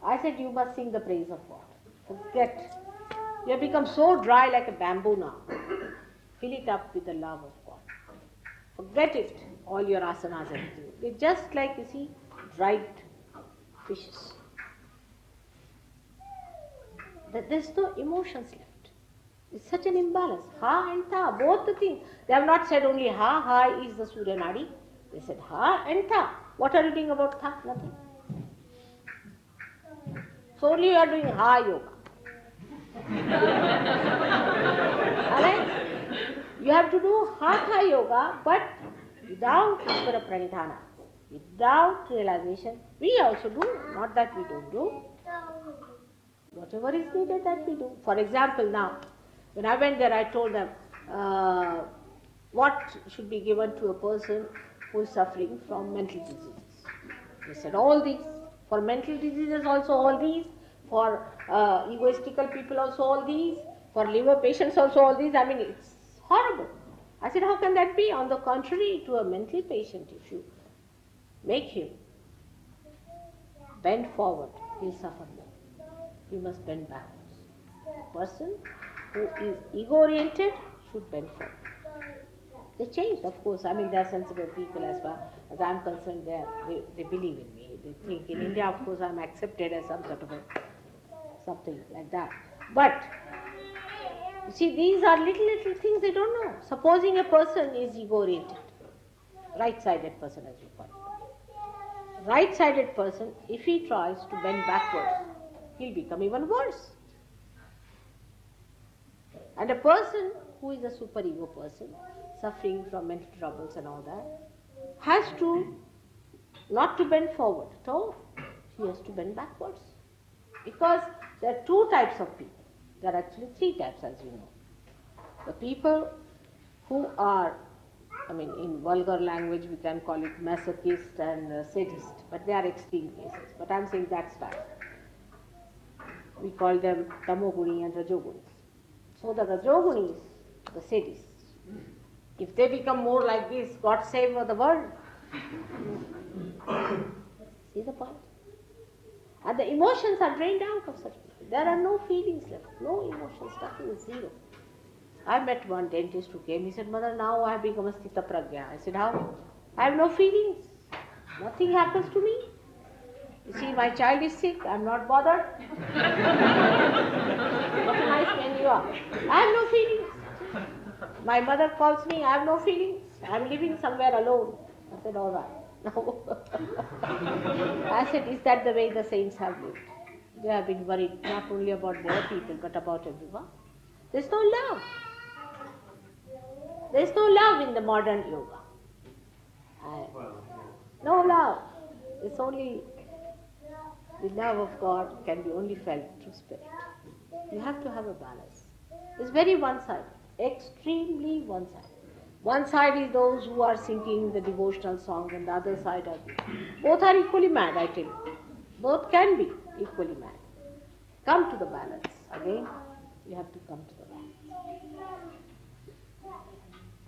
I said, you must sing the praise of God. Forget. You have become so dry like a bamboo now. Fill it up with the love of God. Forget it, all your asanas, everything. They're just like, you see, dried fishes. There's no emotions left. It's such an imbalance. Ha and tha, both the things. They have not said only ha is the Surya Nadi. They said ha and tha. What are you doing about tha? Nothing. So only you are doing ha yoga. Alright? You have to do hatha yoga, but without Ishvara Pranidhana, without realization. We also do, not that we don't do. Whatever is needed, that we do. For example, now, when I went there, I told them what should be given to a person who is suffering from mental diseases. They said all these. For mental diseases also all these. For egoistical people also all these. For liver patients also all these. I mean, it's horrible. I said, how can that be? On the contrary, to a mental patient, if you make him bend forward, he'll suffer more. You must bend backwards. A person who is ego-oriented should bend forward. They changed, of course. I mean, they are sensible people as far as I am concerned. They believe in me. They think in India, of course, I am accepted as some sort of something like that. But you see, these are little things they don't know. Supposing a person is ego-oriented, right-sided person as you call it. Right-sided person, if he tries to bend backwards, he'll become even worse. And a person who is a super-ego person, suffering from mental troubles and all that, has to not to bend forward at all. He has to bend backwards. Because there are 2 types of people. There are actually 3 types, as you know. The people who are, I mean, in vulgar language we can call it masochist and sadist, but they are extreme cases. But I am saying that style. We call them tamoguni and rajogunis. So the rajogunis, the sadists, if they become more like this, God save the world. See the point? And the emotions are drained out of such people. There are no feelings left, no emotions, nothing is zero. I met one dentist who came, he said, Mother, now I have become a sthita pragya. I said, how? I have no feelings. Nothing happens to me. You see, my child is sick, I am not bothered. What a nice man you are. I have no feelings. My mother calls me, I have no feelings. I am living somewhere alone. I said, all right. I said, is that the way the saints have lived? They have been worried not only about their people but about everyone. There's no love. There's no love in the modern yoga. No love. It's only the love of God can be only felt through spirit. You have to have a balance. It's very one-sided, extremely one-sided. One side is those who are singing the devotional songs, and the other side are both are equally mad, I tell you. Both can be equally mad. Come to the balance. Again, you have to come to the balance.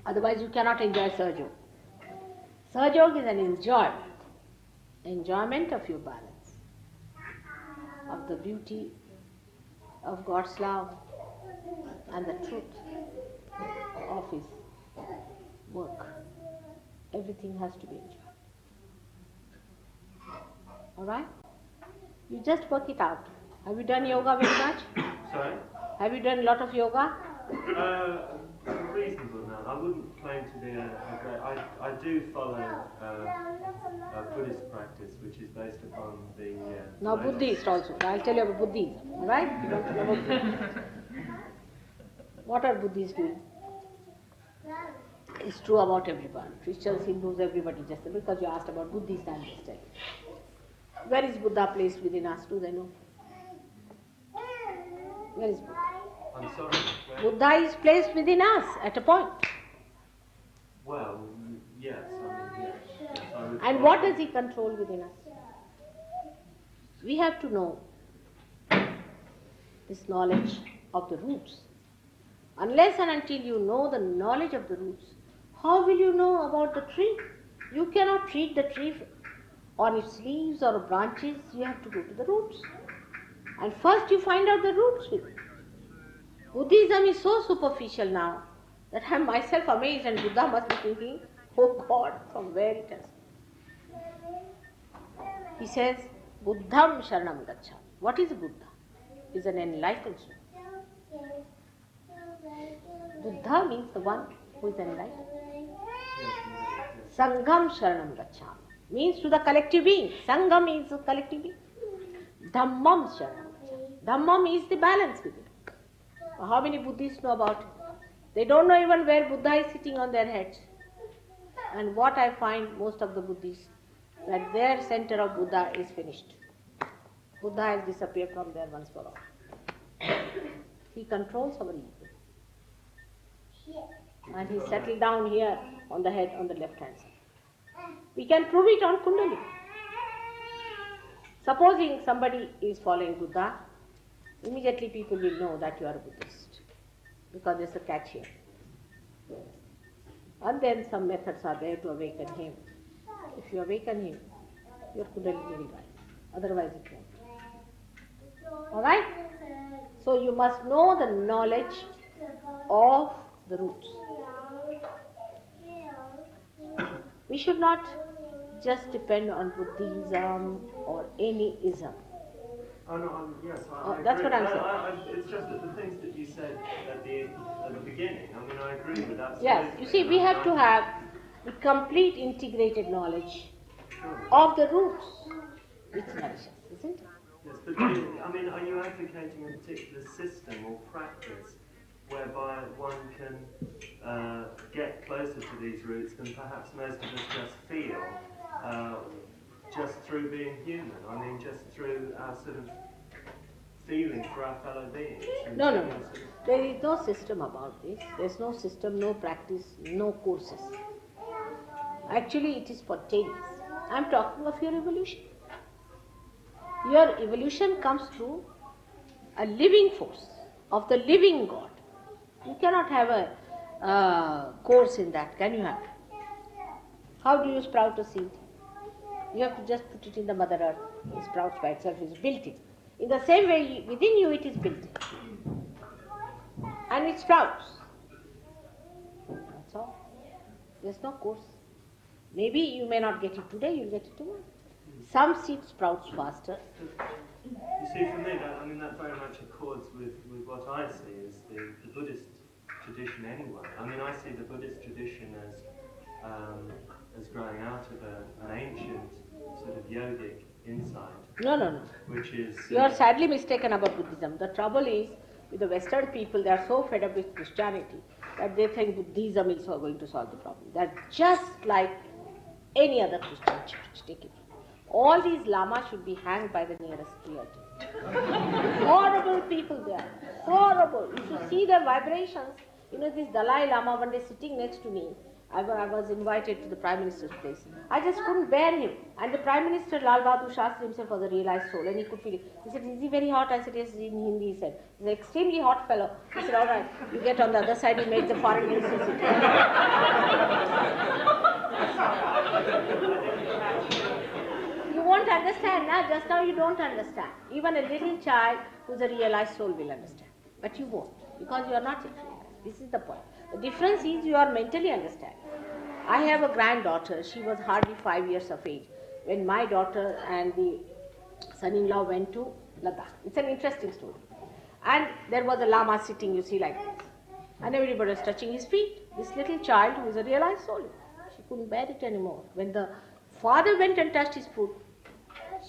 Otherwise you cannot enjoy Sahaja Yoga. Sahaja Yoga is an enjoyment of your balance, of the beauty of God's love and the truth of His work. Everything has to be enjoyed. Alright? You just work it out. Have you done yoga very much? Sorry? Have you done a lot of yoga? A reasonable amount. I wouldn't claim to be a great... I do follow a Buddhist practice which is based upon the... Now Buddhist also. I'll tell you about Buddhism. Alright? You don't know about Buddhism. What are Buddhists doing? It's true about everyone. Christians, Hindus, everybody. Just because you asked about Buddhists, I'm just telling you. Where is Buddha placed within us? Do they know? Where is Buddha? I'm sorry? Buddha is placed within us at a point. Well, yes. Yes, I would And what does he control within us? We have to know this knowledge of the roots. Unless and until you know the knowledge of the roots, how will you know about the tree? You cannot treat the tree on its leaves or branches. You have to go to the roots. And first you find out the roots with it. Buddhism is so superficial now that I am myself amazed, and Buddha must be thinking, oh God, from where it has. He says, Buddham Sharanam Gacchami. What is Buddha? He is an enlightened soul. Buddha means the one who is enlightened. Sangham Sharanam Gacchami means to the collective being. Sangha means the collective being. Dhammam Sharanam Gacchami. Dhammam is the balance with it. How many Buddhists know about it? They don't know even where Buddha is sitting on their heads. And what I find most of the Buddhists, that their center of Buddha is finished. Buddha has disappeared from there once for all. He controls our ego. And he settled down here on the head on the left hand side. We can prove it on Kundalini. Supposing somebody is following Buddha, immediately people will know that you are a Buddhist, because there's a catch here. And then some methods are there to awaken him. If you awaken him, your Kundalini will rise. Otherwise it won't. Alright? So you must know the knowledge of the roots. We should not just depend on Buddhism or any ism. Oh no, yes, I that's agree. what I'm saying. It's just that the things that you said at the beginning, I mean, I agree with that. Yes, you see, we have to have the complete integrated knowledge of the roots which nourish us, isn't it? Yes, but I mean, are you advocating a particular system or practice whereby one can get closer to these roots than perhaps most of us just feel, just through being human? I mean, just through our sort of feeling for our fellow beings. No. There is no system about this. There's no system, no practice, no courses. Actually, it is spontaneous. I'm talking of your evolution. Your evolution comes through a living force of the living God. You cannot have a course in that, can you have? How do you sprout a seed? You have to just put it in the Mother Earth. It sprouts by itself, it's built in. In the same way, within you it is built in. And it sprouts. That's all. There's no course. Maybe you may not get it today, you'll get it tomorrow. Some seed sprouts faster. You see, for me, that very much accords with what I see as the Buddhist tradition anyway. I mean, I see the Buddhist tradition as growing out of an ancient sort of yogic insight. No. Which is... You are sadly mistaken about Buddhism. The trouble is, with the Western people, they are so fed up with Christianity that they think Buddhism is going to solve the problem. They are just like any other Christian church. Take it. All these lamas should be hanged by the nearest tree. Horrible people they are. Horrible. You should see their vibrations. You know, this Dalai Lama, one day sitting next to me, I was invited to the Prime Minister's place. I just couldn't bear him. And the Prime Minister, Lal Bahadur Shastri himself, was a realized soul, and he could feel it. He said, "Is he very hot?" I said, "Yes," in Hindi. He said, "He's an extremely hot fellow." He said, "All right, you get on the other side." He made the foreign minister sit. You won't understand, now. Just now you don't understand. Even a little child who's a realized soul will understand. But you won't, because you are not yet realized. This is the point. The difference is you are mentally understanding. I have a granddaughter. She was hardly 5 years of age when my daughter and the son-in-law went to Ladakh. It's an interesting story. And there was a lama sitting, you see, like this. And everybody was touching his feet. This little child who is a realized soul, she couldn't bear it anymore. When the father went and touched his foot,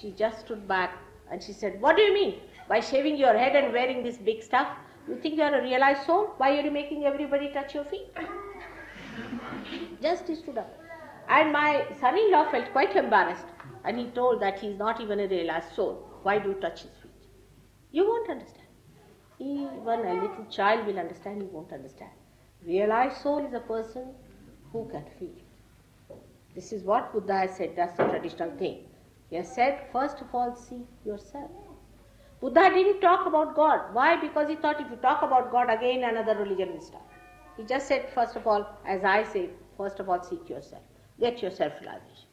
she just stood back and she said, "What do you mean? By shaving your head and wearing this big stuff, you think you are a realized soul? Why are you making everybody touch your feet?" Just he stood up. And my son-in-law felt quite embarrassed, and he told that he is not even a realized soul. Why do you touch his feet? You won't understand. Even a little child will understand, you won't understand. Realized soul is a person who can feel. This is what Buddha has said, that's the traditional thing. He has said, first of all, see yourself. Buddha didn't talk about God. Why? Because he thought if you talk about God, again another religion will start. He just said, first of all, as I say, first of all, seek yourself. Get your self-realization.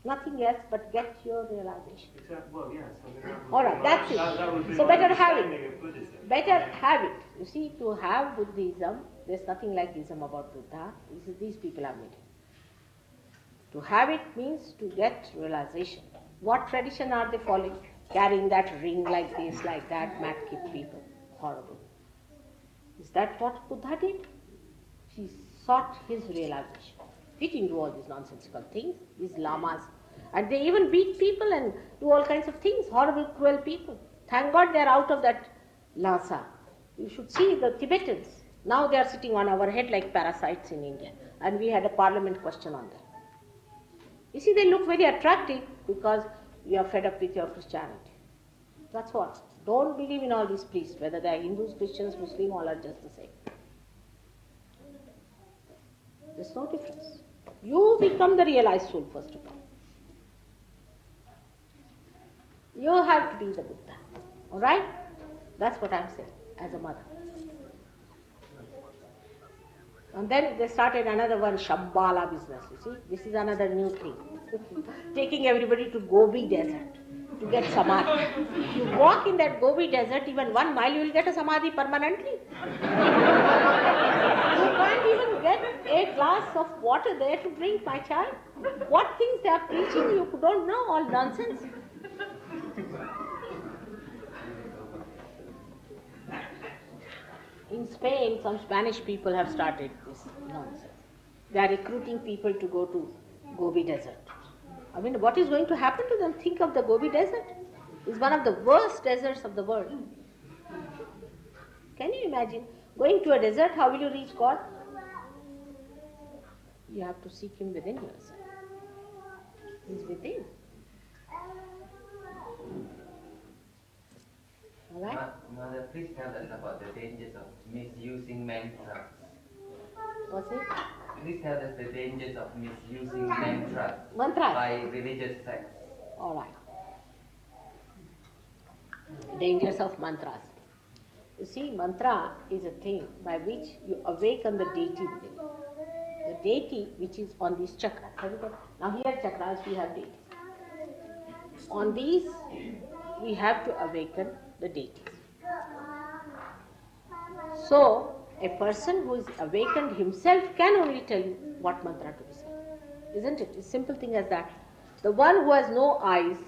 Nothing else but get your realization. Well, yes. I mean, all right, that's it. That would be so my better have understanding it. of Buddhism. Better have it. You see, to have Buddhism, there's nothing like Buddhism about Buddha. These people have made it. To have it means to get realization. What tradition are they following? Carrying that ring like this, like that, mad keep people. Horrible. Is that what Buddha did? He sought his realization. He didn't do all these nonsensical things, these lamas. And they even beat people and do all kinds of things, horrible, cruel people. Thank God they are out of that Lhasa. You should see the Tibetans. Now they are sitting on our head like parasites in India. And we had a parliament question on them. You see, they look very attractive because you are fed up with your Christianity. That's what. Don't believe in all these priests, whether they are Hindus, Christians, Muslims, all are just the same. There's no difference. You become the realized soul, first of all. You have to be the Buddha. Alright? That's what I'm saying, as a mother. And then they started another one, Shambhala business, you see. This is another new thing. Taking everybody to Gobi desert to get samadhi. If you walk in that Gobi desert even 1 mile, you will get a samadhi permanently. You can't even get a glass of water there to drink, my child. What things they are preaching you don't know, all nonsense. In Spain, some Spanish people have started this nonsense. They are recruiting people to go to Gobi desert. I mean, what is going to happen to them? Think of the Gobi desert. It's one of the worst deserts of the world. Can you imagine? Going to a desert, how will you reach God? You have to seek Him within yourself. He's within. Alright? Mother, please tell us about the dangers of misusing mantras. What's it? Please tell us the dangers of misusing mantras Mantras. by religious sects. Alright. Dangers of mantras. You see, mantra is a thing by which you awaken the deity within you. The deity which is on these chakras. Now here chakras we have deities. On these we have to awaken the deities. So, a person who is awakened himself can only tell you what mantra to be said. Isn't it? It's a simple thing as that. The one who has no eyes,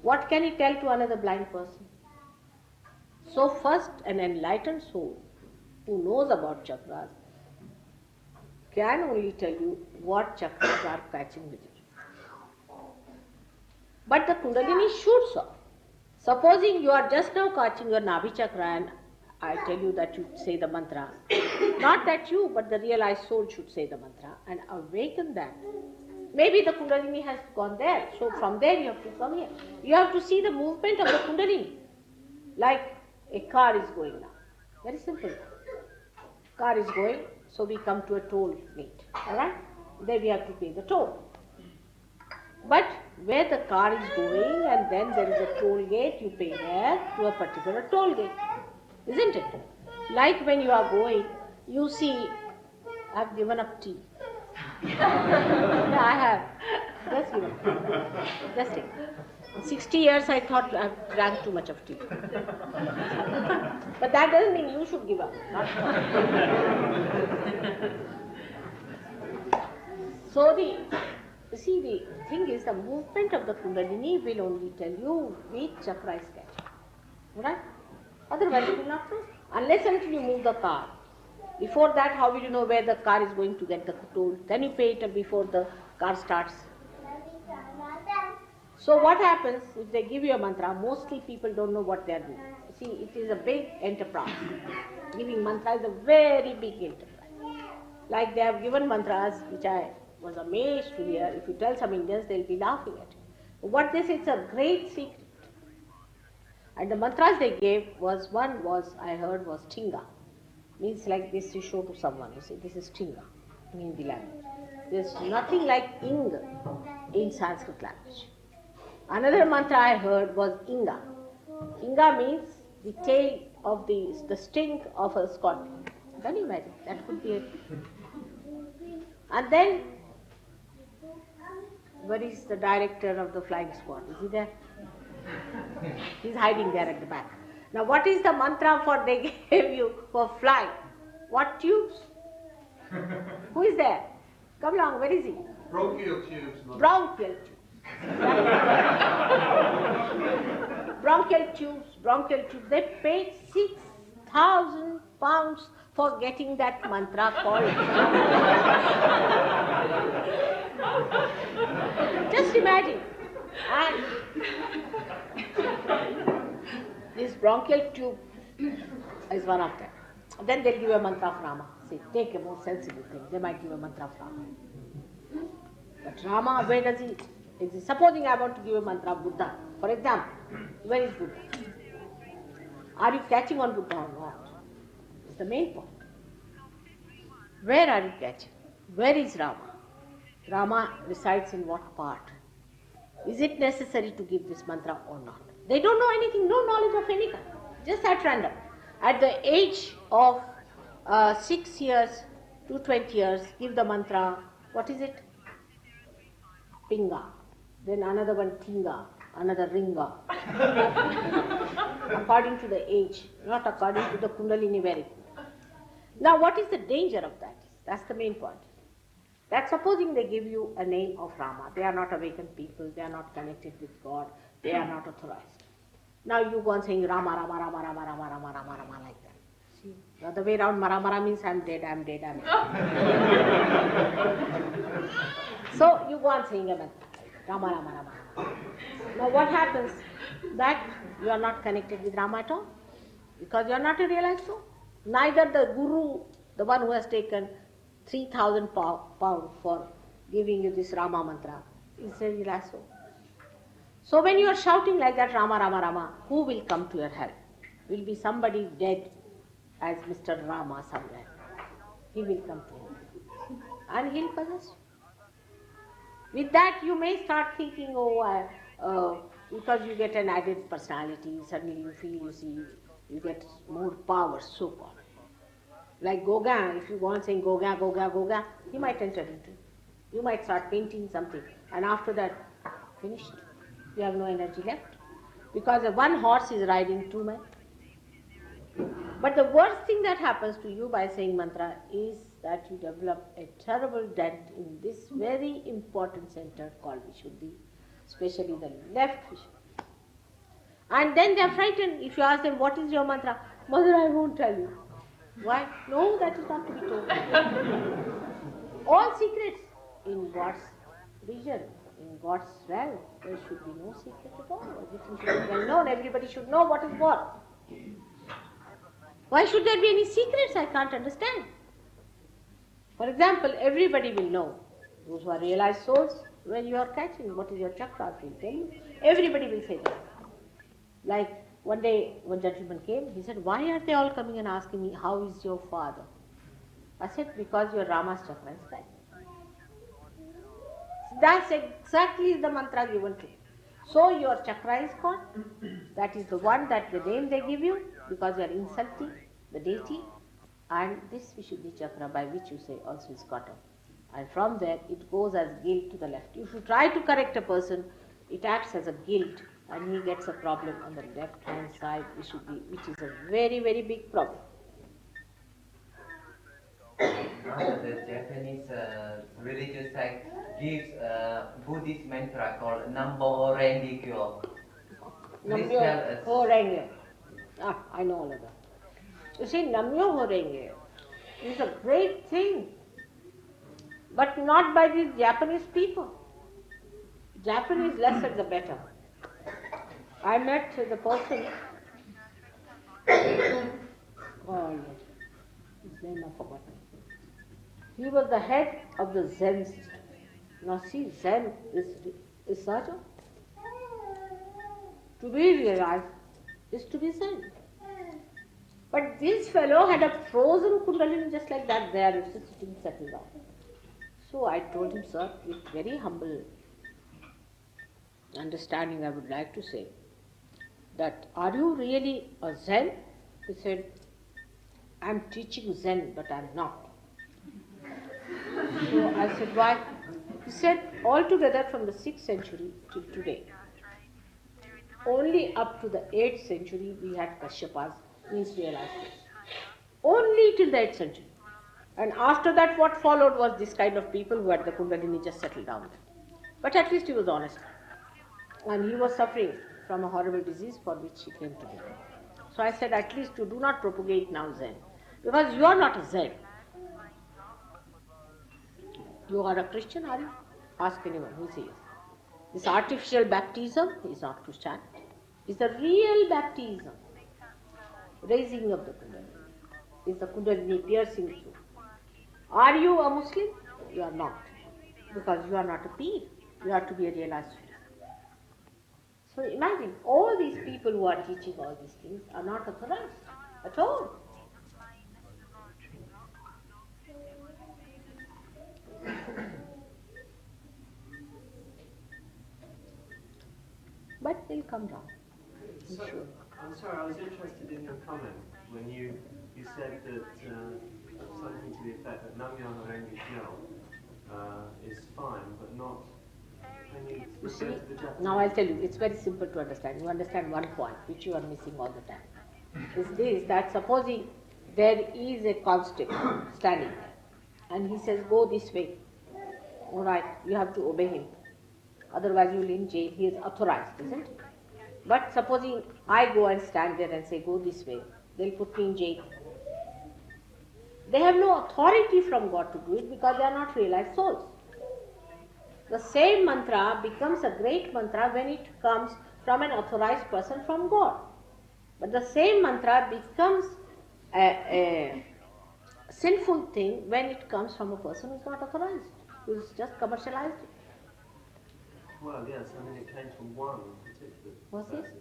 what can he tell to another blind person? So first, an enlightened soul who knows about chakras can only tell you what chakras are catching with you. But the Kundalini shoots off. Supposing you are just now catching your Nabhi chakra and I tell you that you say the mantra, not that you, but the realized soul should say the mantra and awaken that. Maybe the Kundalini has gone there, so from there you have to come here. You have to see the movement of the Kundalini, like a car is going now. Very simple. Car is going, so we come to a toll gate, alright? Then we have to pay the toll. But where the car is going and then there is a toll gate, you pay there to a particular toll gate. Isn't it? Like when you are going, you see, I have given up tea. Yeah, I have. Just given up. Just take. 60 years I thought I drank too much of tea. But that doesn't mean you should give up. So the thing is, the movement of the Kundalini will only tell you which chakra is catching. Right? Otherwise you will not know. Unless until you move the car. Before that, how will you know where the car is going to get the toll? Then you pay it before the car starts. So what happens if they give you a mantra? Mostly people don't know what they are doing. See, it is a big enterprise. Giving mantra is a very big enterprise. Like they have given mantras, which I was amazed to hear. If you tell some Indians, they'll be laughing at you. What they say, it's a great secret. And the mantras they gave was, one was, I heard, was Tinga. Means like this you show to someone, you say, this is Tinga in Hindi language. There's nothing like Ing in Sanskrit language. Another mantra I heard was Inga. Inga means the tail of the sting of a scorpion. Can you imagine? That could be it. And then, where is the director of the flying squad? Is he there? He's hiding there at the back. Now what is the mantra for they gave you for flying? What tubes? Who is there? Come along, where is he? Bronchial tubes. Bronchial tubes. Bronchial tubes. They paid 6,000 pounds for getting that mantra called. Just imagine. And this bronchial tube is one of them. Then they'll give you a mantra of Rama. Say, take a more sensible thing. They might give a mantra of Rama. But Rama, where does he exist? Supposing I want to give a mantra of Buddha. For example, where is Buddha? Are you catching on Buddha or not? It's the main point. Where are you catching? Where is Rama? Rama resides in what part? Is it necessary to give this mantra or not? They don't know anything, no knowledge of any kind. Just at random. At the age of 6 years to 20 years, give the mantra, what is it? Pinga. Then another one, Tinga. Another Ringa. According to the age, not according to the Kundalini very. Now what is the danger of that? That's the main point. That supposing they give you a name of Rama, they are not awakened people, they are not connected with God, they are not authorized. Now you go on saying Rama, Rama, Rama, Rama, Rama, Rama, Rama, Rama, like that. See, the other way around, Mara, Mara means I'm dead, I'm dead, I'm dead. So you go on saying a mantra, Rama, Rama, Rama, Rama. Now what happens? That you are not connected with Rama at all, because you are not a realized soul. Neither the Guru, the one who has taken 3,000 pounds for giving you this Rama mantra, is a realized soul. So when you are shouting like that, Rama, Rama, Rama, who will come to your help? Will be somebody dead as Mr. Rama somewhere. He will come to you. And he'll possess you. With that you may start thinking, because you get an added personality, suddenly you feel, you see, you get more power, so-called. Like Gauguin, if you go on saying Gauguin, Gauguin, Gauguin, he might enter into. You might start painting something, and after that, finished. You have no energy left. Because one horse is riding 2 men. But the worst thing that happens to you by saying mantra is that you develop a terrible dent in this very important center called Vishuddhi, especially the left Vishuddhi. And then they are frightened. If you ask them, what is your mantra? Mother, I won't tell you. Why? No, that is not to be told. All secrets in God's region, in God's realm, there should be no secret at all. Everything should be well known. Everybody should know what is what. Why should there be any secrets? I can't understand. For example, everybody will know, those who are realized souls, when you are catching, what is your chakras will tell you. Everybody will say that. Like one day, one gentleman came, he said, why are they all coming and asking me, how is your father? I said, because your Rama's chakra is right. That's exactly the mantra given to you. So your chakra is gone. That is the one, that the name they give you, because you are insulting the deity. And this Vishuddhi chakra, by which you say, also is cut off. And from there, it goes as guilt to the left. If you try to correct a person, it acts as a guilt, and he gets a problem on the left hand side, Vishuddhi, which is a very, very big problem. The Japanese religious sect gives a Buddhist mantra called Nambo Renge Kyo. Please tell us. Horenge. I know all of that. You see, Namyo Horenge is a great thing, but not by these Japanese people. Japanese lesser the better. I met the person, oh yes, his name I forgot. He was the head of the Zen system. Now see, Zen is Sahaja. To be realized is to be Zen. But this fellow had a frozen kundalini just like that there, it's just sitting settled down. So I told him, sir, with very humble understanding, I would like to say that, are you really a Zen? He said, I'm teaching Zen, but I'm not. So I said, why? He said, altogether from the 6th century till today, only up to the 8th century we had Kashyapas, means realization. Only till the 8th century. And after that what followed was this kind of people who had the kundalini just settled down. But at least he was honest. And he was suffering from a horrible disease for which he came to me. So I said, at least you do not propagate now Zen. Because you are not a Zen. You are a Christian, are you? Ask anyone who says. This artificial baptism is not Christianity. It's the real baptism. Raising of the kundalini. Is the kundalini piercing through. Are you a Muslim? You are not. Because you are not a peer. You have to be a realized soul. So imagine, all these people who are teaching all these things are not authorized at all. But they'll come down. So, Sure. I'm sorry, I was interested in your comment when you said that something to the effect that Namyo Renge Kyo is fine, but not. Can you You see, refer to the Japanese? now I'll tell you, it's very simple to understand. You understand one point which you are missing all the time. Is this, that supposing there is a constable standing there and he says, go this way. Alright, you have to obey him. Otherwise you will in jail. He is authorized, isn't it? But supposing I go and stand there and say, go this way, they'll put me in jail. They have no authority from God to do it because they are not realized souls. The same mantra becomes a great mantra when it comes from an authorized person from God. But the same mantra becomes a sinful thing when it comes from a person who is not authorized, who is just commercialized. Well, yes, I mean it came from one particular Was it? person.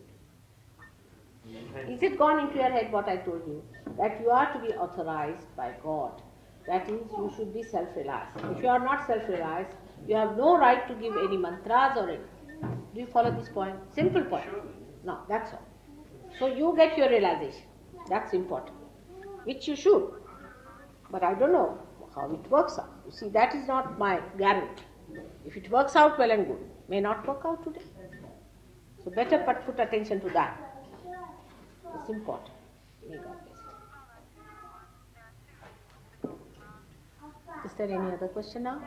Is it gone into your head what I told you? That you are to be authorized by God. That means you should be self-realized. If you are not self-realized, you have no right to give any mantras or anything. Do you follow this point? Simple point. No, that's all. So you get your realization. That's important. Which you should. But I don't know how it works out. You see, that is not my guarantee. If it works out, well and good. May not work out today. So better put attention to that. It's important. May God bless you. Is there any other question now?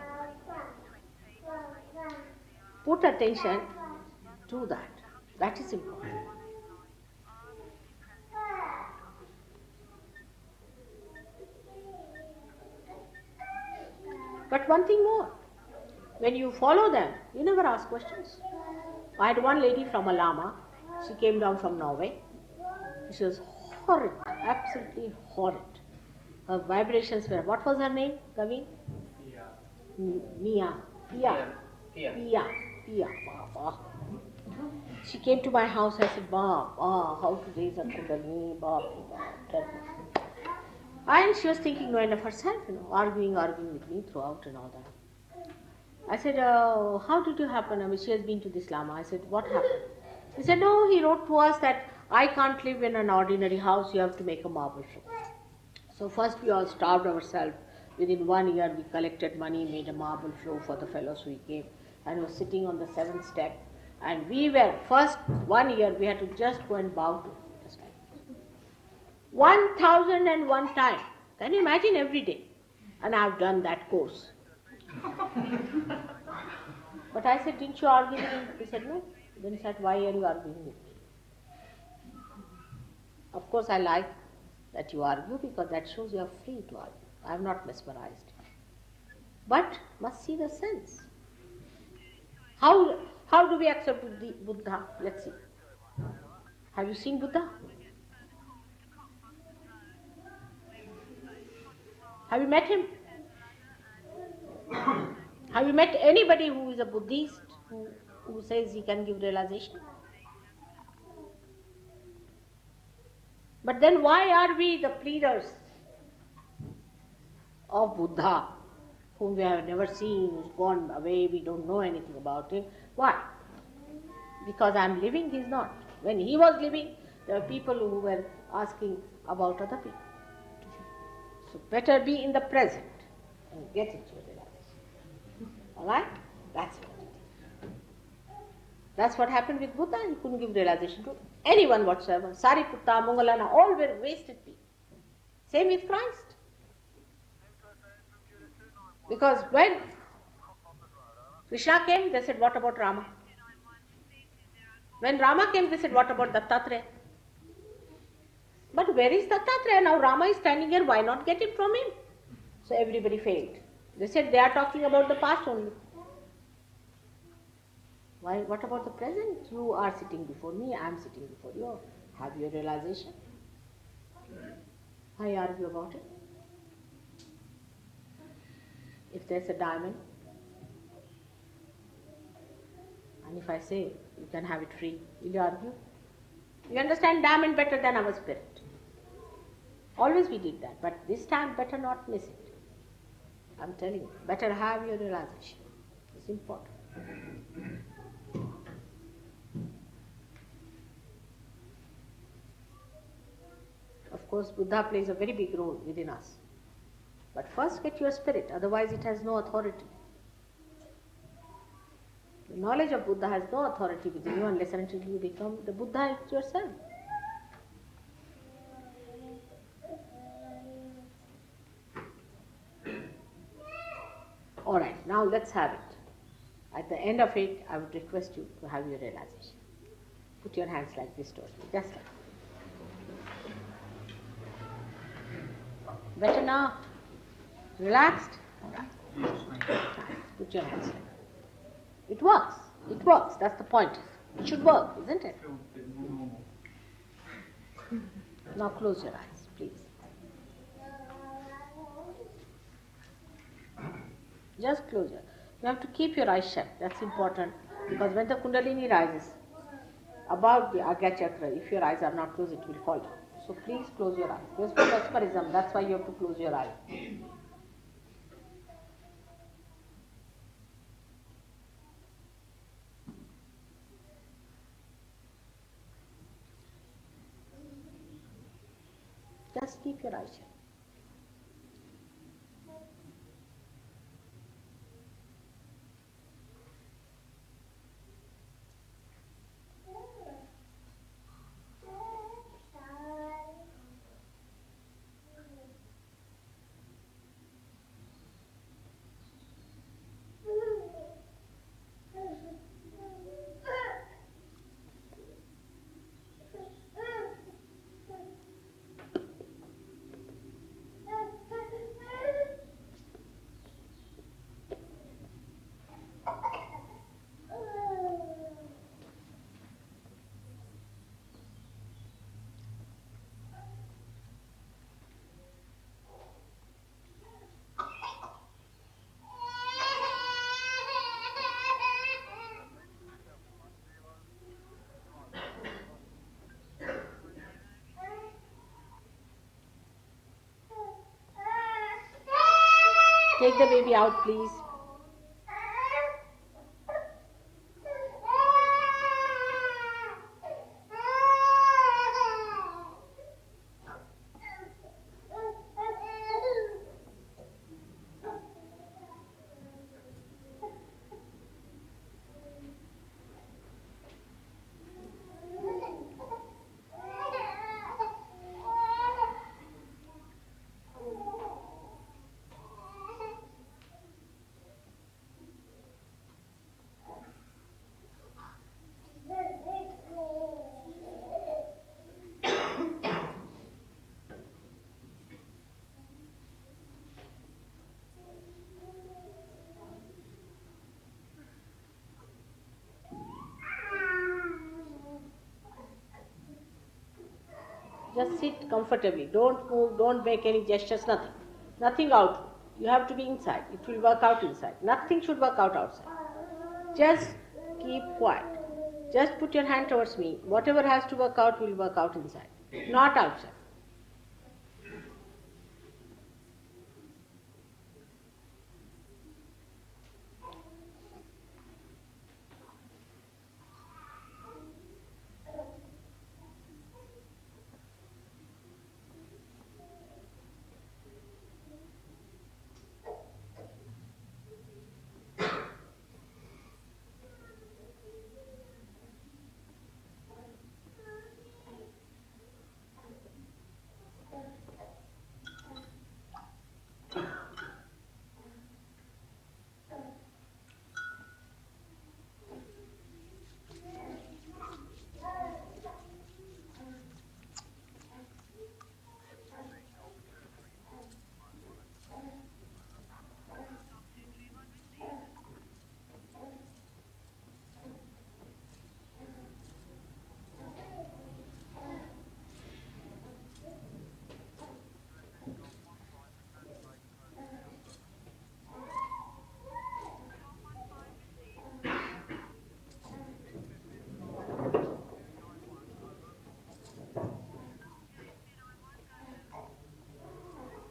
Put attention to that. That is important. But But one thing more, when you follow them, you never ask questions. I had one lady from a Lama, she came down from Norway. She was horrid, absolutely horrid. Her vibrations were, what was her name, Gavin? Mia. Pia. Baba. She came to my house, I said, how to raise a Kundalini, tell me. And she was thinking no end of herself, arguing with me throughout and all that. I said, how did you happen? I mean, she has been to this Lama. I said, what happened? He said, no, he wrote to us that I can't live in an ordinary house, you have to make a marble floor. So first we all starved ourselves. Within 1 year we collected money, made a marble floor for the fellows who came, and was sitting on the 7th step. And we were, first 1 year we had to just go and bow to him. 1001 times. Can you imagine every day? And I have done that course. But I said, didn't you argue with him? He said, no. Then he said, why are you arguing with me? Of course I like that you argue because that shows you are free to argue. I am not mesmerized. But must see the sense. How do we accept Buddha? Let's see. Have you seen Buddha? Have you met him? Have you met anybody who is a Buddhist who says he can give realization? But then why are we the pleaders of Buddha, whom we have never seen, who's gone away, we don't know anything about him? Why? Because I am living, he is not. When he was living, there were people who were asking about other people. So better be in the present and get into realization. Alright? That's what it is. That's what happened with Buddha. He couldn't give realization to anyone whatsoever. Sariputta, Mangalana, all were wasted people. Same with Christ. Because when Krishna came, they said, what about Rama? When Rama came, they said, what about Dattatreya? But where is Dattatreya? Now Rama is standing here, why not get it from him? So everybody failed. They said they are talking about the past only. Why? What about the present? You are sitting before me, I am sitting before you. Have your realization? Why argue about it? If there's a diamond, and if I say you can have it free, will you argue? You understand diamond better than our spirit. Always we did that, but this time better not miss it. I'm telling you, better have your realization. It's important. Of course, Buddha plays a very big role within us. But first get your spirit, otherwise it has no authority. The knowledge of Buddha has no authority within you unless and until you become the Buddha yourself. Alright, now let's have it. At the end of it, I would request you to have your realization. Put your hands like this towards me, just like that. Better now? Relaxed? Alright. Nice. Put your hands like that. It works. It works. That's the point. It should work, isn't it? Now close your eyes, please. Just close your eyes. You have to keep your eyes shut. That's important. Because when the Kundalini rises above the Agya Chakra, if your eyes are not closed, it will fall down. So please close your eyes. There's no mesmerism. That's why you have to close your eyes. Just keep your eyes shut. Take the baby out, please. Just sit comfortably. Don't move, don't make any gestures, nothing. Nothing out. You have to be inside. It will work out inside. Nothing should work out outside. Just keep quiet. Just put your hand towards me. Whatever has to work out will work out inside, not outside.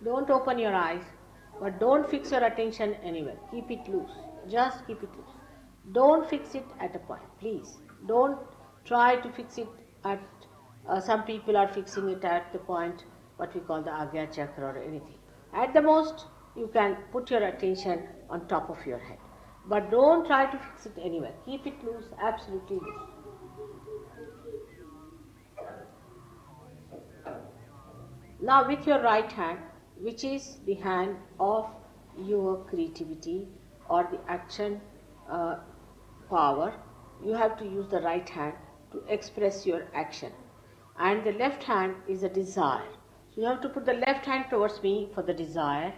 Don't open your eyes, but don't fix your attention anywhere. Keep it loose. Just keep it loose. Don't fix it at a point, please. Don't try to fix it at, some people are fixing it at the point, what we call the Agya Chakra or anything. At the most, you can put your attention on top of your head. But don't try to fix it anywhere. Keep it loose, absolutely loose. Now with your right hand, which is the hand of your creativity or the action power, you have to use the right hand to express your action. And the left hand is a desire. So you have to put the left hand towards me for the desire,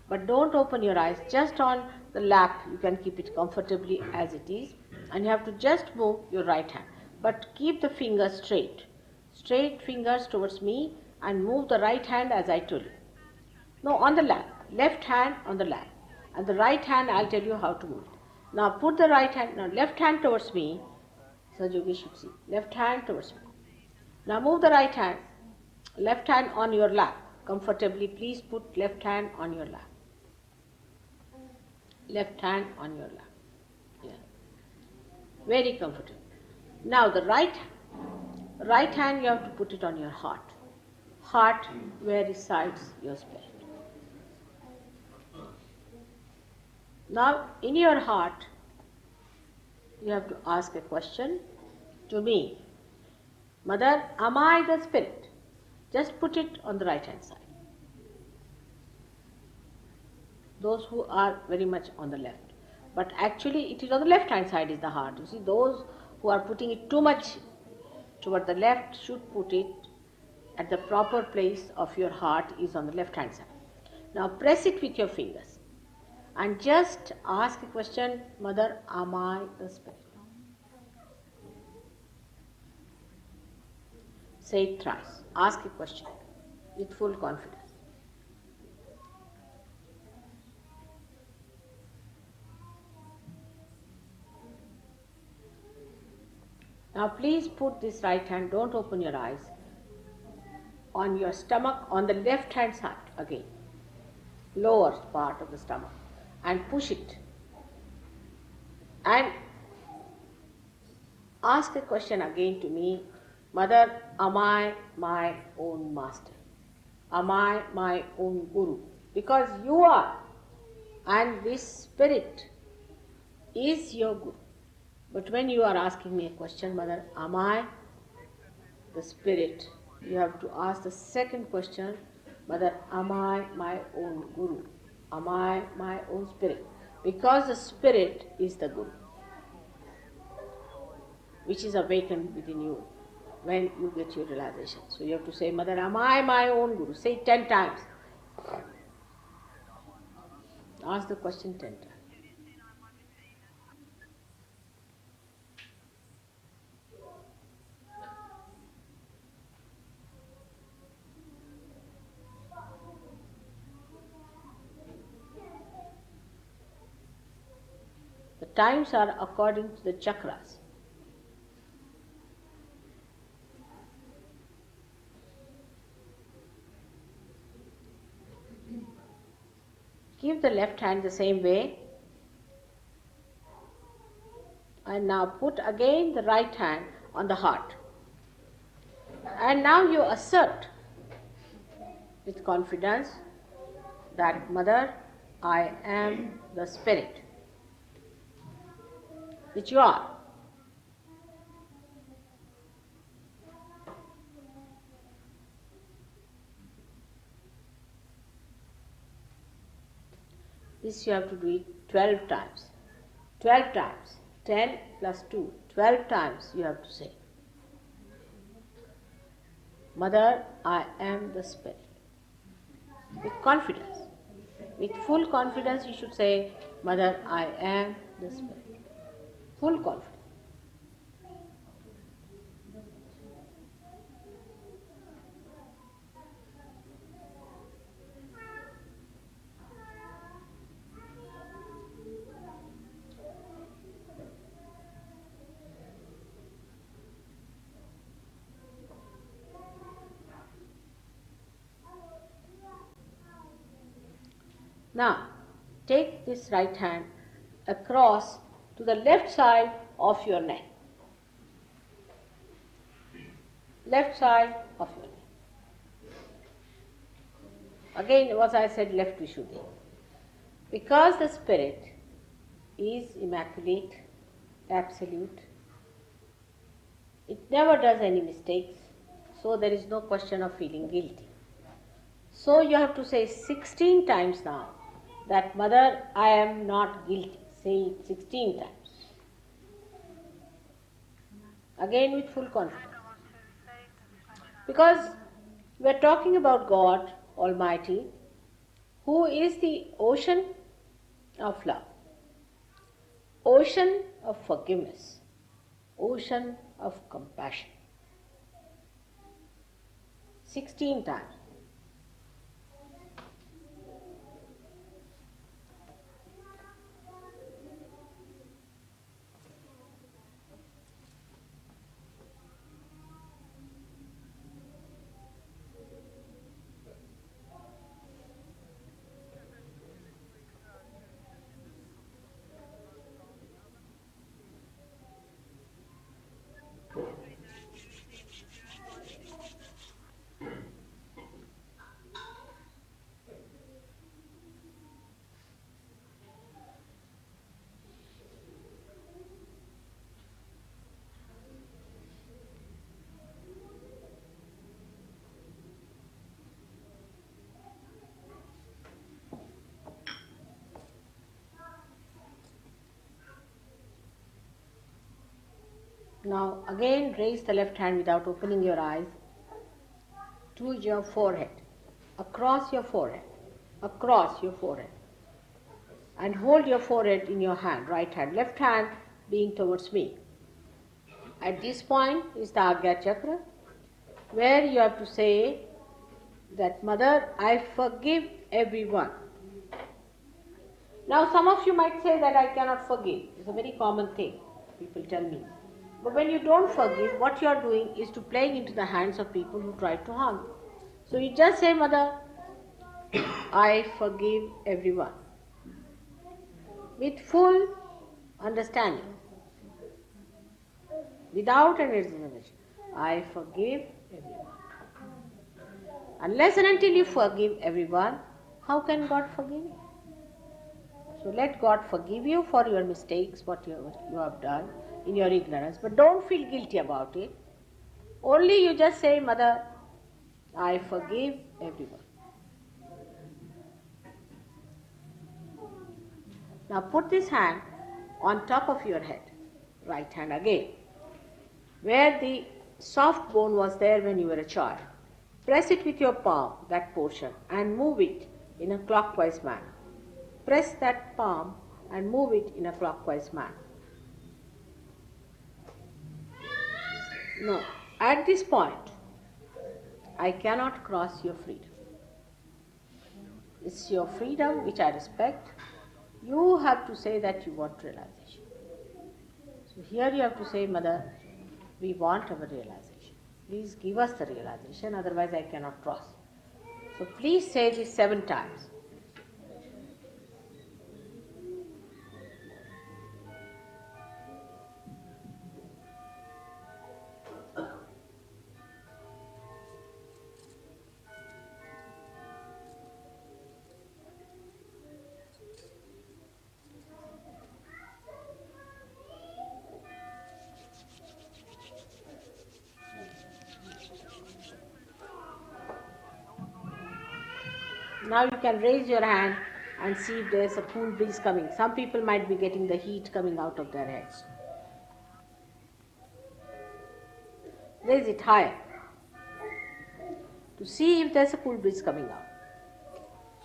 but don't open your eyes, just on the lap. You can keep it comfortably as it is, and you have to just move your right hand. But keep the fingers straight. Straight fingers towards me and move the right hand as I told you. No, on the lap. Left hand on the lap. And the right hand, I'll tell you how to move it. Now put the right hand, now left hand towards me. Sahaja should see. Left hand towards me. Now move the right hand. Left hand on your lap. Comfortably, please put left hand on your lap. Left hand on your lap. Yeah. Very comfortable. Now the right hand you have to put it on your heart. Heart where resides your spirit. Now in your heart you have to ask a question to me. Mother, am I the spirit? Just put it on the right hand side. Those who are very much on the left. But actually it is on the left hand side is the heart. You see, those who are putting it too much toward the left should put it at the proper place of your heart is on the left hand side. Now press it with your fingers and just ask a question, Mother, am I the spirit? Say it thrice. Ask a question with full confidence. Now please put this right hand, don't open your eyes, on your stomach on the left hand side again. lower part of the stomach, and push it. And ask a question again to me, Mother, am I my own master? Am I my own guru? Because you are, and this spirit is your guru. But when you are asking me a question, Mother, am I the spirit? You have to ask the second question, Mother, am I my own guru? Am I my own spirit? Because the spirit is the guru, which is awakened within you when you get your realization. So you have to say, Mother, am I my own guru? Say it 10 times. Ask the question 10 times. The times are according to the chakras. Give the left hand the same way. And now put again the right hand on the heart. And now you assert with confidence that, Mother, I am the spirit, which you are. This you have to do it 12 times. 12 times. 10 plus 2. 12 times you have to say, Mother, I am the spirit. With confidence. With full confidence you should say, Mother, I am the spirit. Full confidence. Now, take this right hand across to the left side of your neck. Left side of your neck. Again, as I said, left Vishuddhi. Because the spirit is immaculate, absolute, it never does any mistakes, so there is no question of feeling guilty. So you have to say 16 times now that, Mother, I am not guilty. Say it 16 times. Again with full confidence. Because we are talking about God Almighty, who is the ocean of love, ocean of forgiveness, ocean of compassion. 16 times. Now again raise the left hand without opening your eyes to your forehead, across your forehead, and hold your forehead in your hand, right hand, left hand being towards me. At this point is the Agya Chakra, where you have to say that, Mother, I forgive everyone. Now some of you might say that I cannot forgive. It's a very common thing, people tell me. But when you don't forgive, what you are doing is to playing into the hands of people who try to harm you. So you just say, Mother, I forgive everyone. With full understanding. Without any reservation. I forgive everyone. Unless and until you forgive everyone, how can God forgive you? So let God forgive you for your mistakes, what you have done in your ignorance. But don't feel guilty about it. Only you just say, Mother, I forgive everyone. Now put this hand on top of your head, right hand again, where the soft bone was there when you were a child. Press it with your palm, that portion, and move it in a clockwise manner. Press that palm and move it in a clockwise manner. No, at this point, I cannot cross your freedom. It's your freedom which I respect. You have to say that you want realization. So here you have to say, Mother, we want our realization. Please give us the realization, otherwise I cannot cross. So please say this 7 times. Now you can raise your hand and see if there is a cool breeze coming. Some people might be getting the heat coming out of their heads. Raise it higher to see if there is a cool breeze coming out.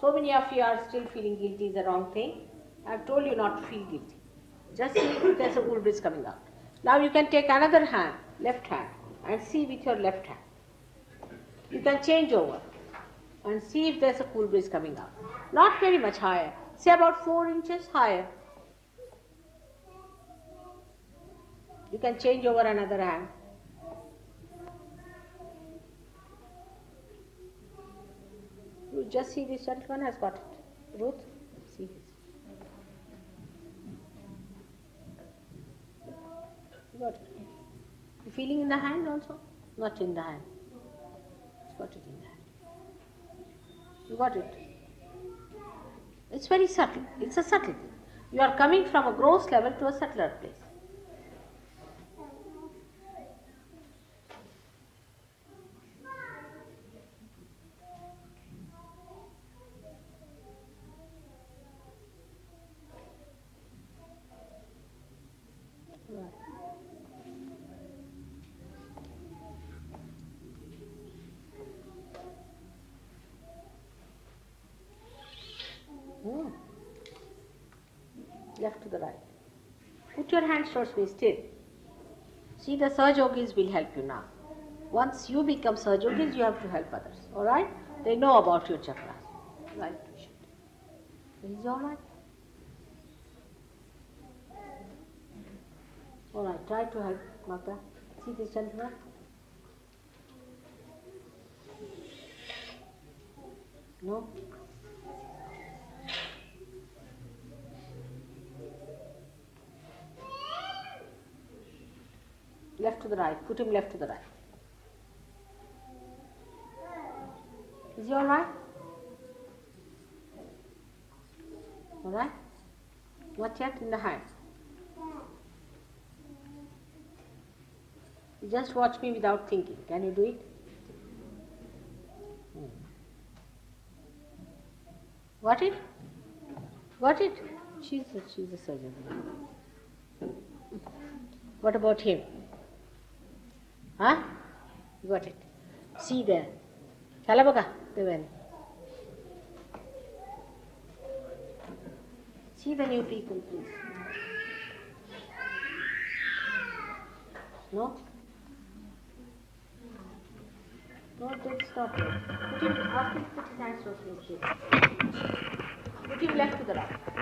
So many of you are still feeling guilty is the wrong thing. I have told you not to feel guilty. Just see if there is a cool breeze coming out. Now you can take another hand, left hand, and see with your left hand. You can change over and see if there is a cool breeze coming out. Not very much higher, say about 4 inches higher. You can change over another hand. You just see this gentleman has got it. Ruth, see this. You got it. You feeling in the hand also? Not in the hand. It's got it in the hand. You got it? It's very subtle. It's a subtle thing. You are coming from a gross level to a subtler place. Left to the right. Put your hands towards me still. See, the Sahajayogis will help you now. Once you become Sahajayogis, you have to help others. Alright? They know about your chakras. Right, is it alright? Alright, try to help Mata. See this gentleman? No? Left to the right. Put him left to the right. Is he alright? Alright? Not yet in the hand. You just watch me without thinking. Can you do it? Got it? Got it? She's a surgeon. What about him? Huh? You got it. See there. Kalabaga, Devi. See the new people, please. No? No, don't stop it. Put him, ask him to put his hands towards him. Put him left to the right.